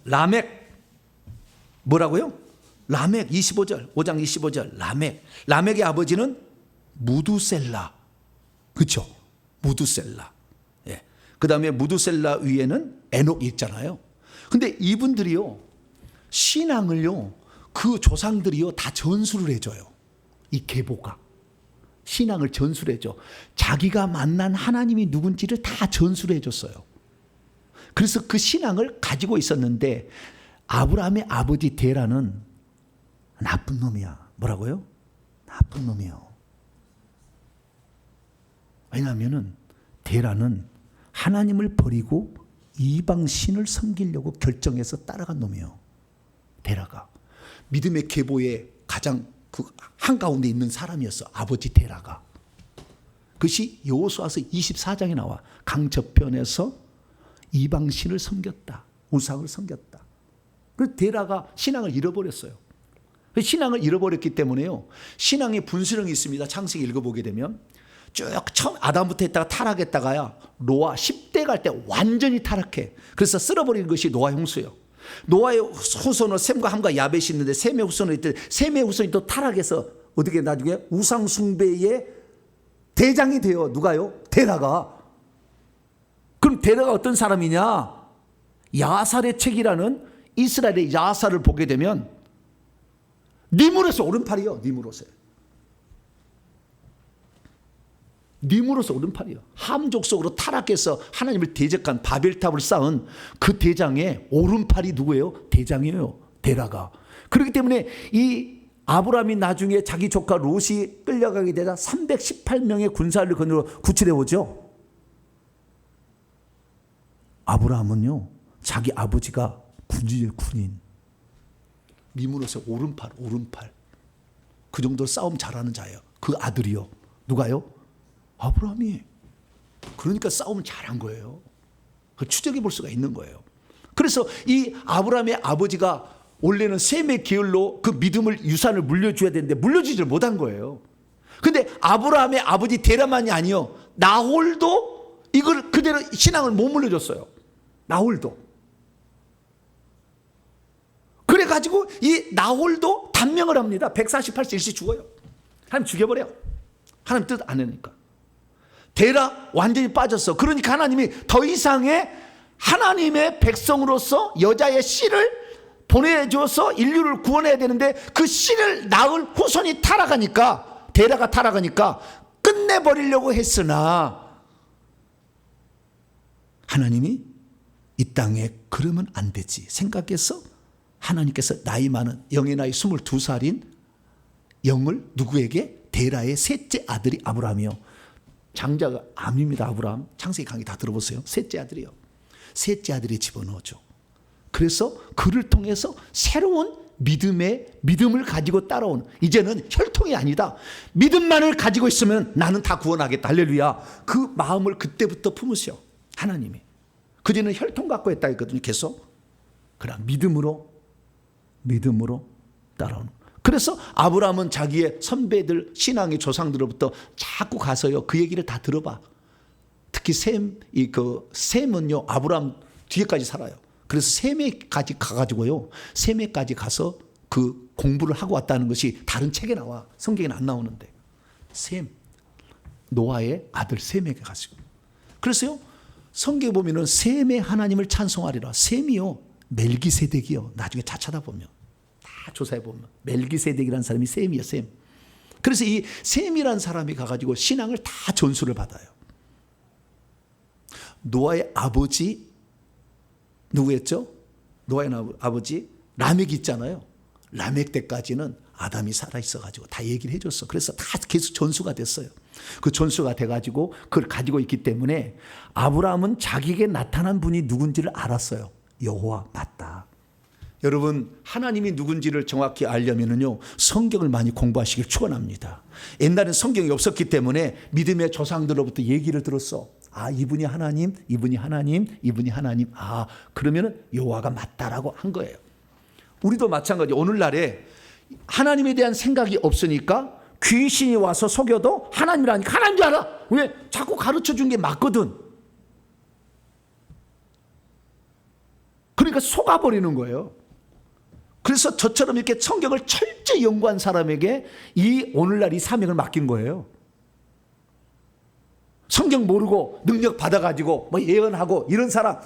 라멕. 뭐라고요? 라멕 25절. 5장 25절. 라멕. 라멕의 아버지는 무두셀라. 그렇죠? 무두셀라. 예. 그 다음에 무두셀라 위에는 에녹이 있잖아요. 근데 이분들이요, 신앙을요, 그 조상들이요, 다 전수를 해줘요. 이 계보가. 신앙을 전수를 해줘. 자기가 만난 하나님이 누군지를 다 전수를 해줬어요. 그래서 그 신앙을 가지고 있었는데 아브라함의 아버지 데라는 나쁜 놈이야. 뭐라고요? 나쁜 놈이요. 왜냐하면 데라는 하나님을 버리고 이방 신을 섬기려고 결정해서 따라간 놈이에요. 데라가 믿음의 계보에 가장 그 한가운데 있는 사람이었어. 아버지 데라가. 그것이 여호수아서 24장에 나와. 강저편에서 이방 신을 섬겼다. 우상을 섬겼다. 그래서 데라가 신앙을 잃어버렸어요. 신앙을 잃어버렸기 때문에요, 신앙의 분수령이 있습니다. 창세기 읽어보게 되면 쭉 처음 아담부터 했다가 타락했다가야 노아 10대 갈 때 완전히 타락해. 그래서 쓸어버리는 것이 노아 형수예요. 노아의 후손은 셈과 함과 야벳이 있는데 셈의 후손은 있대. 셈의 후손이 또 타락해서 어떻게 나중에 우상 숭배의 대장이 돼요. 누가요? 데라가. 그럼 데라가 어떤 사람이냐? 야살의 책이라는 이스라엘의 야살을 보게 되면 니무롯의 오른팔이요. 니무롯의 오른팔이요. 함 족속으로 타락해서 하나님을 대적한 바벨탑을 쌓은 그 대장의 오른팔이 누구예요? 대장이에요. 데라가. 그렇기 때문에 이 아브라함이 나중에 자기 조카 롯이 끌려가게 되자 318명의 군사를 구출해 오죠. 아브라함은요, 자기 아버지가 군인이에요. 군인. 니무롯의 오른팔. 그 정도로 싸움 잘하는 자예요. 그 아들이요. 누가요? 아브라함이. 그러니까 싸움을 잘한 거예요. 추적해 볼 수가 있는 거예요. 그래서 이 아브라함의 아버지가 원래는 셈의 계열로 그 믿음을 유산을 물려줘야 되는데 물려주지를 못한 거예요. 근데 아브라함의 아버지 데라만이 아니요, 나홀도 이걸 그대로 신앙을 못 물려줬어요. 나홀도. 그래가지고 이 나홀도 단명을 합니다. 148세 일시 죽어요. 하나님 죽여버려. 하나님 뜻 안 하니까. 데라 완전히 빠졌어. 그러니까 하나님이 더 이상의 하나님의 백성으로서 여자의 씨를 보내줘서 인류를 구원해야 되는데 그 씨를 낳을 후손이 타락하니까, 데라가 타락하니까 끝내버리려고 했으나 하나님이 이 땅에 그러면 안 되지 생각해서 하나님께서 나이 많은 영의 나이 22살인 영을 누구에게? 데라의 셋째 아들이 아브라함이요. 장자가 암입니다. 아브라함. 창세기 강의 다 들어보세요. 셋째 아들이요. 셋째 아들이 집어넣어줘. 그래서 그를 통해서 새로운 믿음을 가지고 따라온, 이제는 혈통이 아니다. 믿음만을 가지고 있으면 나는 다 구원하겠다. 할렐루야. 그 마음을 그때부터 품으셔. 하나님이. 그전에는 혈통 갖고 했다 했거든요. 계속. 그럼 믿음으로 따라오는. 그래서 아브라함은 자기의 선배들, 신앙의 조상들로부터 자꾸 가서요, 그 얘기를 다 들어봐. 특히 셈은요, 아브라함 뒤에까지 살아요. 그래서 셈에까지 가가지고요, 셈에까지 가서 그 공부를 하고 왔다는 것이 다른 책에 나와. 성경에는 안 나오는데. 노아의 아들 셈에게 가시고. 그래서요, 성경에 보면은 셈의 하나님을 찬송하리라. 셈이요, 멜기세덱이요. 나중에 다 찾아보면, 다 조사해 보면 멜기세덱이라는 사람이 셈이요, 셈. 그래서 이 셈이라는 사람이 가가지고 신앙을 다 전수를 받아요. 노아의 아버지 누구였죠? 노아의 아버지 라멕 있잖아요. 라멕 때까지는 아담이 살아있어가지고 다 얘기를 해줬어. 그래서 다 계속 전수가 됐어요. 그 전수가 돼가지고 그걸 가지고 있기 때문에 아브라함은 자기에게 나타난 분이 누군지를 알았어요. 여호와 맞다. 여러분, 하나님이 누군지를 정확히 알려면은요, 성경을 많이 공부하시길 축원합니다. 옛날엔 성경이 없었기 때문에 믿음의 조상들로부터 얘기를 들었어. 아, 이분이 하나님, 이분이 하나님, 이분이 하나님. 아, 그러면은 여호와가 맞다라고 한 거예요. 우리도 마찬가지. 오늘날에 하나님에 대한 생각이 없으니까 귀신이 와서 속여도 하나님이라니까 하나님 줄 알아. 왜? 자꾸 가르쳐 준 게 맞거든. 그러니까 속아버리는 거예요. 그래서 저처럼 이렇게 성경을 철저히 연구한 사람에게 이 오늘날 이 사명을 맡긴 거예요. 성경 모르고 능력 받아가지고 뭐 예언하고 이런 사람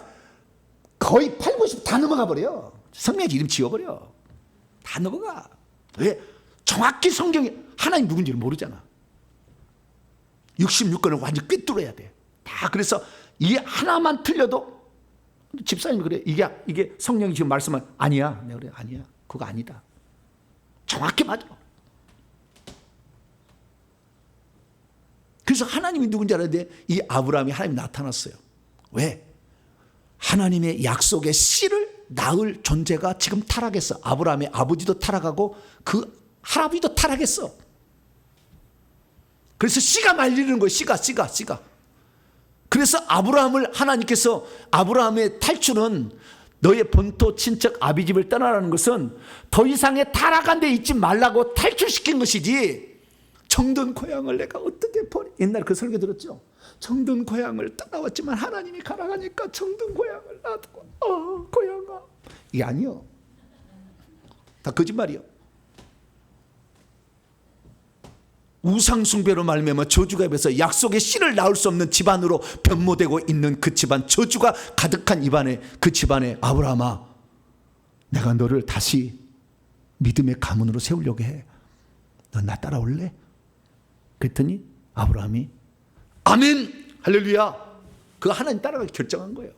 거의 8, 90 다 넘어가 버려. 성령 이름 지워버려. 다 넘어가. 왜? 정확히 성경이 하나님 누군지를 모르잖아. 66권을 완전히 꿰뚫어야 돼. 다. 그래서 이 하나만 틀려도 집사님이 그래. 이게 성령이 지금 말씀한 아니야. 내가 그래. 아니야. 그거 아니다. 정확히 맞아. 그래서 하나님이 누군지 알았는데 이 아브라함이 하나님이 나타났어요. 왜? 하나님의 약속의 씨를 낳을 존재가 지금 타락했어. 아브라함의 아버지도 타락하고 그 할아버지도 타락했어. 그래서 씨가 말리는 거예요. 씨가. 그래서 아브라함을 하나님께서 아브라함의 탈출은 너의 본토 친척 아비집을 떠나라는 것은 더 이상의 타락한 데 있지 말라고 탈출시킨 것이지, 정든 고향을 내가 어떻게 버리. 옛날 그 설교 들었죠? 정든 고향을 떠나왔지만 하나님이 가라가니까 정든 고향을 놔두고 고향아. 이게 아니요. 다 거짓말이요. 우상숭배로 말미암아 저주가 입에서 약속의 씨를 낳을 수 없는 집안으로 변모되고 있는 그 집안, 저주가 가득한 입안에 그 집안에 아브라함아, 내가 너를 다시 믿음의 가문으로 세우려고 해. 너 나 따라올래? 그랬더니 아브라함이 아멘 할렐루야. 그 하나님 따라가기 결정한 거예요.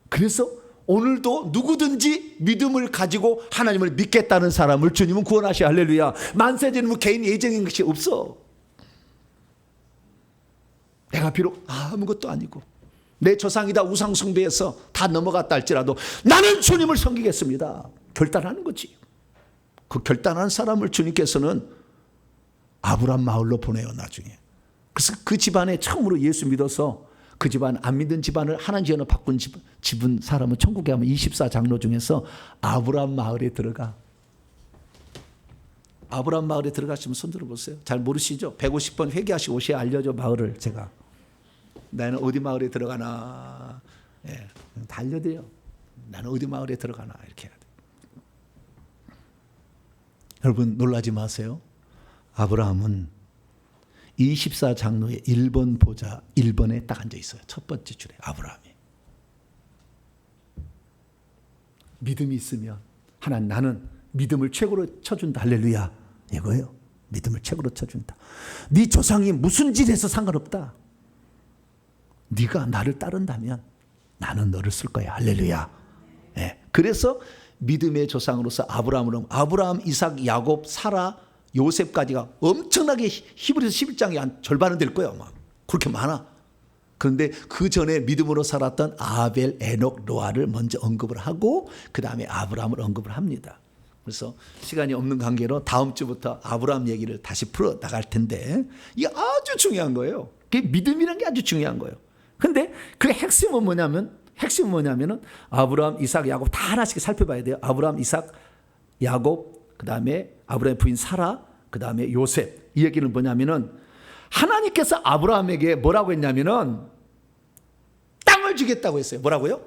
그래서 오늘도 누구든지 믿음을 가지고 하나님을 믿겠다는 사람을 주님은 구원하셔. 할렐루야. 만세제는 뭐 개인 예정인 것이 없어. 내가 비록 아무것도 아니고 내 조상이다 우상 숭배에서 다 넘어갔다 할지라도 나는 주님을 섬기겠습니다. 결단하는 거지. 그 결단한 사람을 주님께서는 아브람 마을로 보내요. 나중에. 그래서 그 집안에 처음으로 예수 믿어서 그 집안, 안 믿은 집안을 하나님 지원을 바꾼 집은 사람은 천국에 가면 24장로 중에서 아브람 마을에 들어가. 아브람 마을에 들어가시면 손 들어보세요. 잘 모르시죠? 150번 회개하시고 오셔야 알려줘. 마을을 제가. 나는 어디 마을에 들어가나. 예, 다 알려드려요. 나는 어디 마을에 들어가나. 이렇게 해야 돼. 여러분 놀라지 마세요. 아브라함은 24장로의 1번 보좌 1번에 딱 앉아 있어요. 첫 번째 줄에 아브라함이. 믿음이 있으면 하나님 나는 믿음을 최고로 쳐준다. 할렐루야. 이거예요. 믿음을 최고로 쳐준다. 네 조상이 무슨 짓에서 상관없다. 네가 나를 따른다면 나는 너를 쓸 거야. 할렐루야. 네. 그래서 믿음의 조상으로서 아브라함, 이삭, 야곱, 사라, 요셉까지가 엄청나게 히브리서 11장이 한 절반은 될 거예요. 막 그렇게 많아. 그런데 그 전에 믿음으로 살았던 아벨, 에녹, 노아를 먼저 언급을 하고 그 다음에 아브라함을 언급을 합니다. 그래서 시간이 없는 관계로 다음 주부터 아브라함 얘기를 다시 풀어 나갈 텐데 이게 아주 중요한 거예요. 그게 믿음이라는 게 아주 중요한 거예요. 근데 그 핵심은 뭐냐면은 아브라함, 이삭, 야곱 다 하나씩 살펴봐야 돼요. 아브라함, 이삭, 야곱, 그 다음에 아브라함의 부인 사라, 그 다음에 요셉. 이 얘기는 뭐냐면은 하나님께서 아브라함에게 뭐라고 했냐면은 땅을 주겠다고 했어요. 뭐라고요?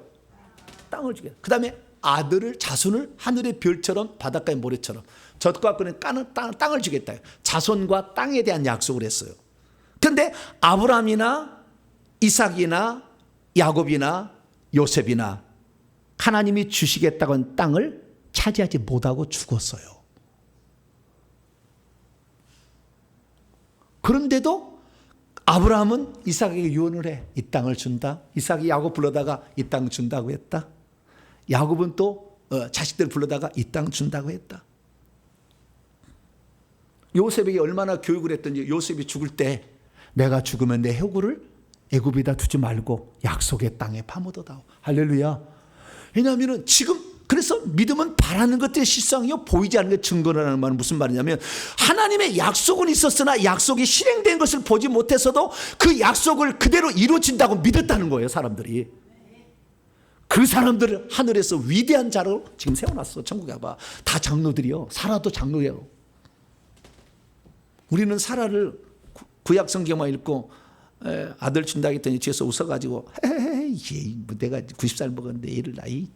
땅을 주겠다. 그 다음에 아들을, 자손을 하늘의 별처럼 바닷가의 모래처럼 젖과 끓는 땅을 주겠다. 자손과 땅에 대한 약속을 했어요. 그런데 아브라함이나 이삭이나 야곱이나 요셉이나 하나님이 주시겠다고 한 땅을 차지하지 못하고 죽었어요. 그런데도 아브라함은 이삭에게 유언을 해. 이 땅을 준다. 이삭이 야곱 불러다가 이 땅 준다고 했다. 야곱은 또 자식들 불러다가 이 땅 준다고 했다. 요셉에게 얼마나 교육을 했던지 요셉이 죽을 때 내가 죽으면 내 혈구를 애굽에다 두지 말고 약속의 땅에 파묻어다오. 할렐루야. 왜냐하면 지금 그래서 믿음은 바라는 것들의 실상이요 보이지 않는 게 증거라는 말은 무슨 말이냐면 하나님의 약속은 있었으나 약속이 실행된 것을 보지 못해서도 그 약속을 그대로 이루어진다고 믿었다는 거예요. 사람들이. 그 사람들을 하늘에서 위대한 자로 지금 세워놨어. 천국에 가봐. 다 장로들이요. 사라도 장로예요. 우리는 사라를 구약 성경만 읽고 아들 준다 했더니 뒤에서 웃어가지고 에이, 뭐 내가 90살 먹었는데 얘를 나이.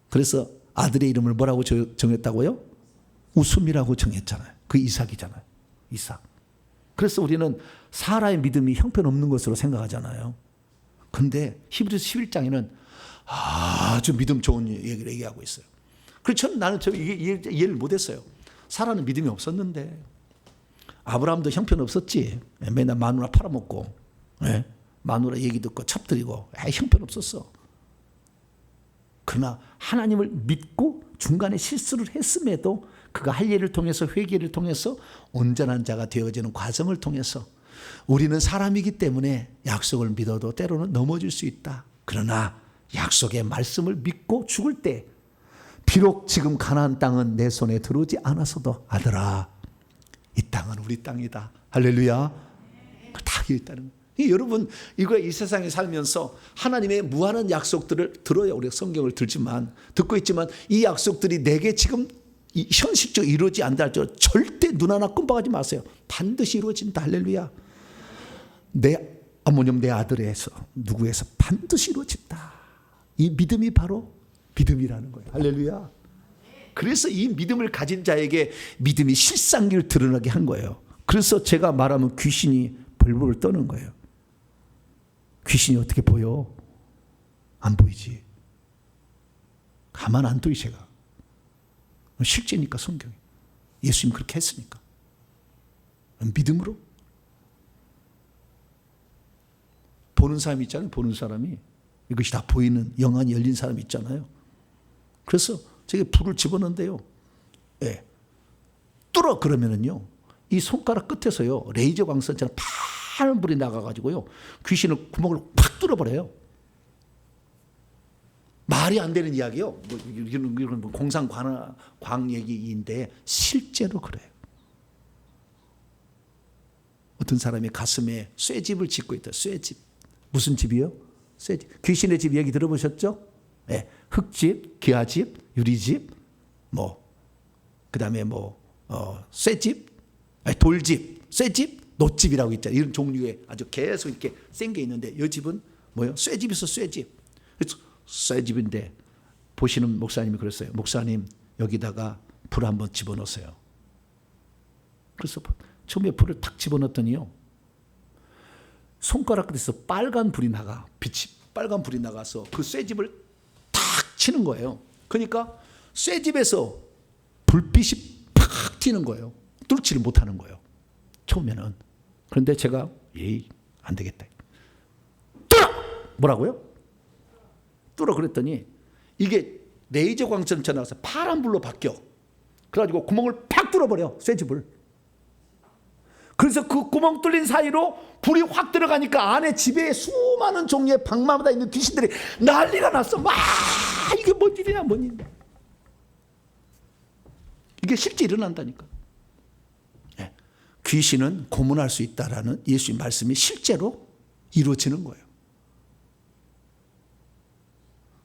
그래서 아들의 이름을 뭐라고 정했다고요? 웃음이라고 정했잖아요. 그 이삭이잖아요. 이삭. 그래서 우리는 사라의 믿음이 형편없는 것으로 생각하잖아요. 근데 히브리서 11장에는 아주 믿음 좋은 얘기를 얘기하고 있어요. 그래서 나는 이해를 못했어요. 사라는 믿음이 없었는데 아브라함도 형편없었지. 맨날 마누라 팔아먹고 마누라 얘기 듣고 첩들이고 형편없었어. 그러나 하나님을 믿고 중간에 실수를 했음에도 그가 할 일을 통해서 회개를 통해서 온전한 자가 되어지는 과정을 통해서 우리는 사람이기 때문에 약속을 믿어도 때로는 넘어질 수 있다. 그러나 약속의 말씀을 믿고 죽을 때 비록 지금 가나안 땅은 내 손에 들어오지 않았어도 아들아 이 땅은 우리 땅이다. 할렐루야. 다 있다는 거예요. 여러분 이거 이 세상에 살면서 하나님의 무한한 약속들을 들어야 우리가 성경을 들지만 듣고 있지만 이 약속들이 내게 지금 현실적으로 이루어지지 않다 할지라도 절대 눈 하나 끔박하지 마세요. 반드시 이루어진다. 할렐루야. 내 어머님 내 아들에서 누구에서 반드시 이루어진다. 이 믿음이 바로 믿음이라는 거예요. 할렐루야. 그래서 이 믿음을 가진 자에게 믿음이 실상기를 드러나게 한 거예요. 그래서 제가 말하면 귀신이 벌벌 떠는 거예요. 귀신이 어떻게 보여? 안 보이지. 가만 안 둬요 제가. 실제니까 성경이. 예수님 그렇게 했으니까. 믿음으로. 보는 사람이 있잖아요. 보는 사람이. 이것이 다 보이는 영안이 열린 사람이 있잖아요. 그래서 제가 불을 집어넣는데요. 예. 뚫어 그러면은요. 이 손가락 끝에서요. 레이저 광선처럼 파란 불이 나가가지고요. 귀신을 구멍을 팍 뚫어버려요. 말이 안 되는 이야기요. 뭐 이런 공상과학 얘기인데 실제로 그래요. 어떤 사람이 가슴에 쇠집을 짓고 있다. 쇠집. 무슨 집이요? 쇠집. 귀신의 집 얘기 들어보셨죠? 네. 흙집, 기아집, 유리집, 그다음에 쇠집, 돌집, 쇠집, 놋집이라고 있잖아요. 이런 종류의 아주 계속 이렇게 센 게 있는데 이 집은 뭐예요? 쇠집에서 쇠집. 쇠집인데 보시는 목사님이 그랬어요. 목사님 여기다가 불 한번 집어넣으세요. 그래서 처음에 불을 탁 집어넣었더니요. 손가락 끝에서 빨간 불이 나가. 빛이 빨간 불이 나가서 그 쇠집을 탁 치는 거예요. 그러니까 쇠집에서 불빛이 팍 튀는 거예요. 뚫지를 못하는 거예요. 처음에는. 그런데 제가 안 되겠다. 뚫어! 뭐라고요? 뚫어 그랬더니 이게 레이저 광선처럼 나가서 파란 불로 바뀌어. 그래가지고 구멍을 팍 뚫어버려. 쇠집을. 그래서 그 구멍 뚫린 사이로 불이 확 들어가니까 안에 집에 수많은 종류의 방마다 있는 귀신들이 난리가 났어. 막 이게 뭔 일이냐 뭔 일이냐. 이게 실제 일어난다니까. 네. 귀신은 고문할 수 있다라는 예수의 말씀이 실제로 이루어지는 거예요.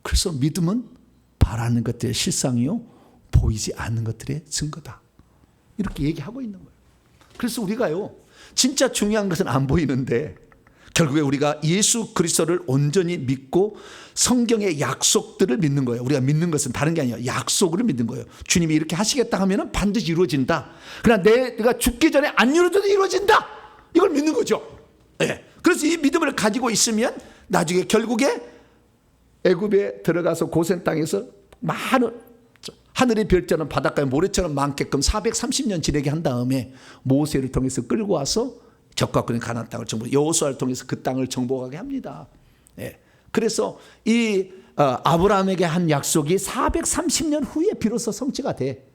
그래서 믿음은 바라는 것들의 실상이요 보이지 않는 것들의 증거다. 이렇게 얘기하고 있는 거예요. 그래서 우리가요 진짜 중요한 것은 안 보이는데 결국에 우리가 예수 그리스도를 온전히 믿고 성경의 약속들을 믿는 거예요. 우리가 믿는 것은 다른 게 아니에요. 약속을 믿는 거예요. 주님이 이렇게 하시겠다 하면 반드시 이루어진다. 그러나 내가 죽기 전에 안 이루어져도 이루어진다. 이걸 믿는 거죠. 네. 그래서 이 믿음을 가지고 있으면 나중에 결국에 애굽에 들어가서 고센 땅에서 많은 하늘의 별자는 바닷가에 모래처럼 많게끔 430년 지내게 한 다음에 모세를 통해서 끌고 와서 적과 끈의 가나안 땅을 정복, 여호수아를 통해서 그 땅을 정복하게 합니다. 예. 그래서 이 아브라함에게 한 약속이 430년 후에 비로소 성취가 돼.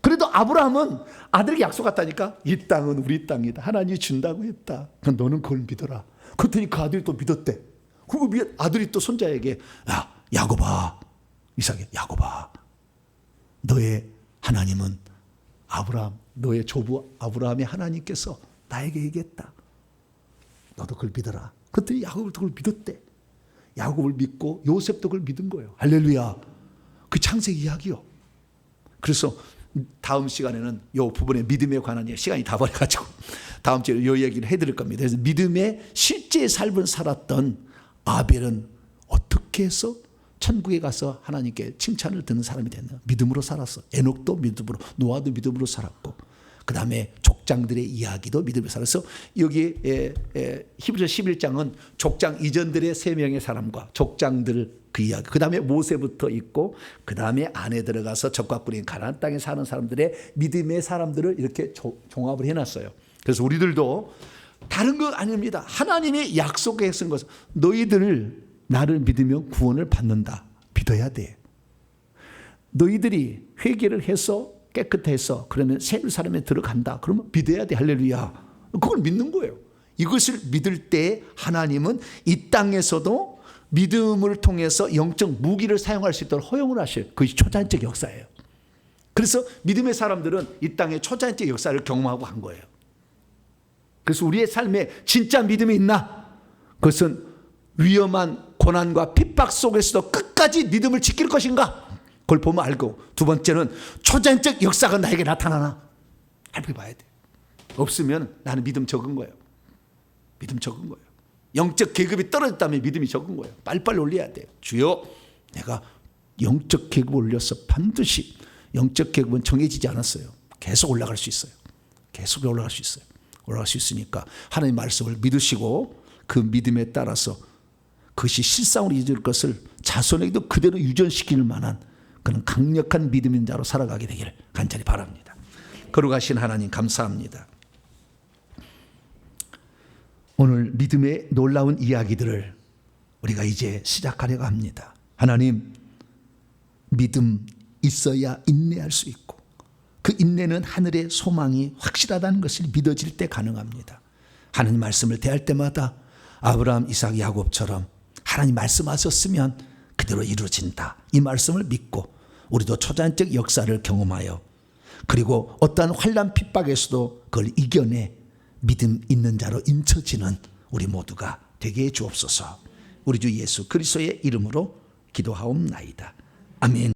그래도 아브라함은 아들에게 약속했다니까. 이 땅은 우리 땅이다. 하나님이 준다고 했다. 너는 그걸 믿어라. 그랬더니 그 아들이 또 믿었대. 그리고 아들이 또 손자에게 야, 야곱아, 이삭에, 야곱아, 너의 하나님은 아브라함, 너의 조부 아브라함의 하나님께서 나에게 얘기했다. 너도 그걸 믿어라. 그랬더니 야곱도 그걸 믿었대. 야곱을 믿고 요셉도 그걸 믿은 거예요. 할렐루야. 그 창세기 이야기요. 그래서 다음 시간에는 이 부분의 믿음에 관한 시간이 다 버려가지고 다음 주에 이 얘기를 해드릴 겁니다. 그래서 믿음의 실제 삶을 살았던 아벨은 어떻게 해서 천국에 가서 하나님께 칭찬을 듣는 사람이 됐나? 믿음으로 살았어. 에녹도 믿음으로, 노아도 믿음으로 살았고, 그 다음에 족장들의 이야기도 믿음으로 살아서 여기 히브리서 11장은 족장 이전들의 3명의 사람과 족장들 그 이야기, 그 다음에 모세부터 있고, 그 다음에 안에 들어가서 적과 꿀인 가나안 땅에 사는 사람들의 믿음의 사람들을 이렇게 종합을 해놨어요. 그래서 우리들도 다른 거 아닙니다. 하나님이 약속해 쓴 것은 너희들 나를 믿으면 구원을 받는다. 믿어야 돼. 너희들이 회개를 해서 깨끗해서 그러면 새 예루살렘에 들어간다. 그러면 믿어야 돼. 할렐루야. 그걸 믿는 거예요. 이것을 믿을 때 하나님은 이 땅에서도 믿음을 통해서 영적 무기를 사용할 수 있도록 허용을 하셔요. 그것이 초자연적 역사예요. 그래서 믿음의 사람들은 이 땅의 초자연적 역사를 경험하고 한 거예요. 그래서 우리의 삶에 진짜 믿음이 있나? 그것은 위험한 고난과 핍박 속에서도 끝까지 믿음을 지킬 것인가? 그걸 보면 알고, 두 번째는 초자연적 역사가 나에게 나타나나? 알고 봐야 돼. 없으면 나는 믿음 적은 거예요. 믿음 적은 거예요. 영적 계급이 떨어졌다면 믿음이 적은 거예요. 빨리빨리 올려야 돼요. 주여, 내가 영적 계급을 올려서 반드시, 영적 계급은 정해지지 않았어요. 계속 올라갈 수 있어요. 계속 올라갈 수 있어요. 올라갈 수 있으니까 하나님의 말씀을 믿으시고 그 믿음에 따라서 그것이 실상으로 이룰 것을 자손에게도 그대로 유전시킬 만한 그런 강력한 믿음인 자로 살아가게 되기를 간절히 바랍니다. 거룩하신 하나님 감사합니다. 오늘 믿음의 놀라운 이야기들을 우리가 이제 시작하려고 합니다. 하나님, 믿음 있어야 인내할 수 있고, 그 인내는 하늘의 소망이 확실하다는 것을 믿어질 때 가능합니다. 하나님 말씀을 대할 때마다 아브라함, 이삭, 야곱처럼 하나님 말씀하셨으면 그대로 이루어진다. 이 말씀을 믿고 우리도 초자연적 역사를 경험하여, 그리고 어떠한 환난 핍박에서도 그걸 이겨내 믿음 있는 자로 인쳐지는 우리 모두가 되게 해 주옵소서. 우리 주 예수 그리스도의 이름으로 기도하옵나이다. 아멘.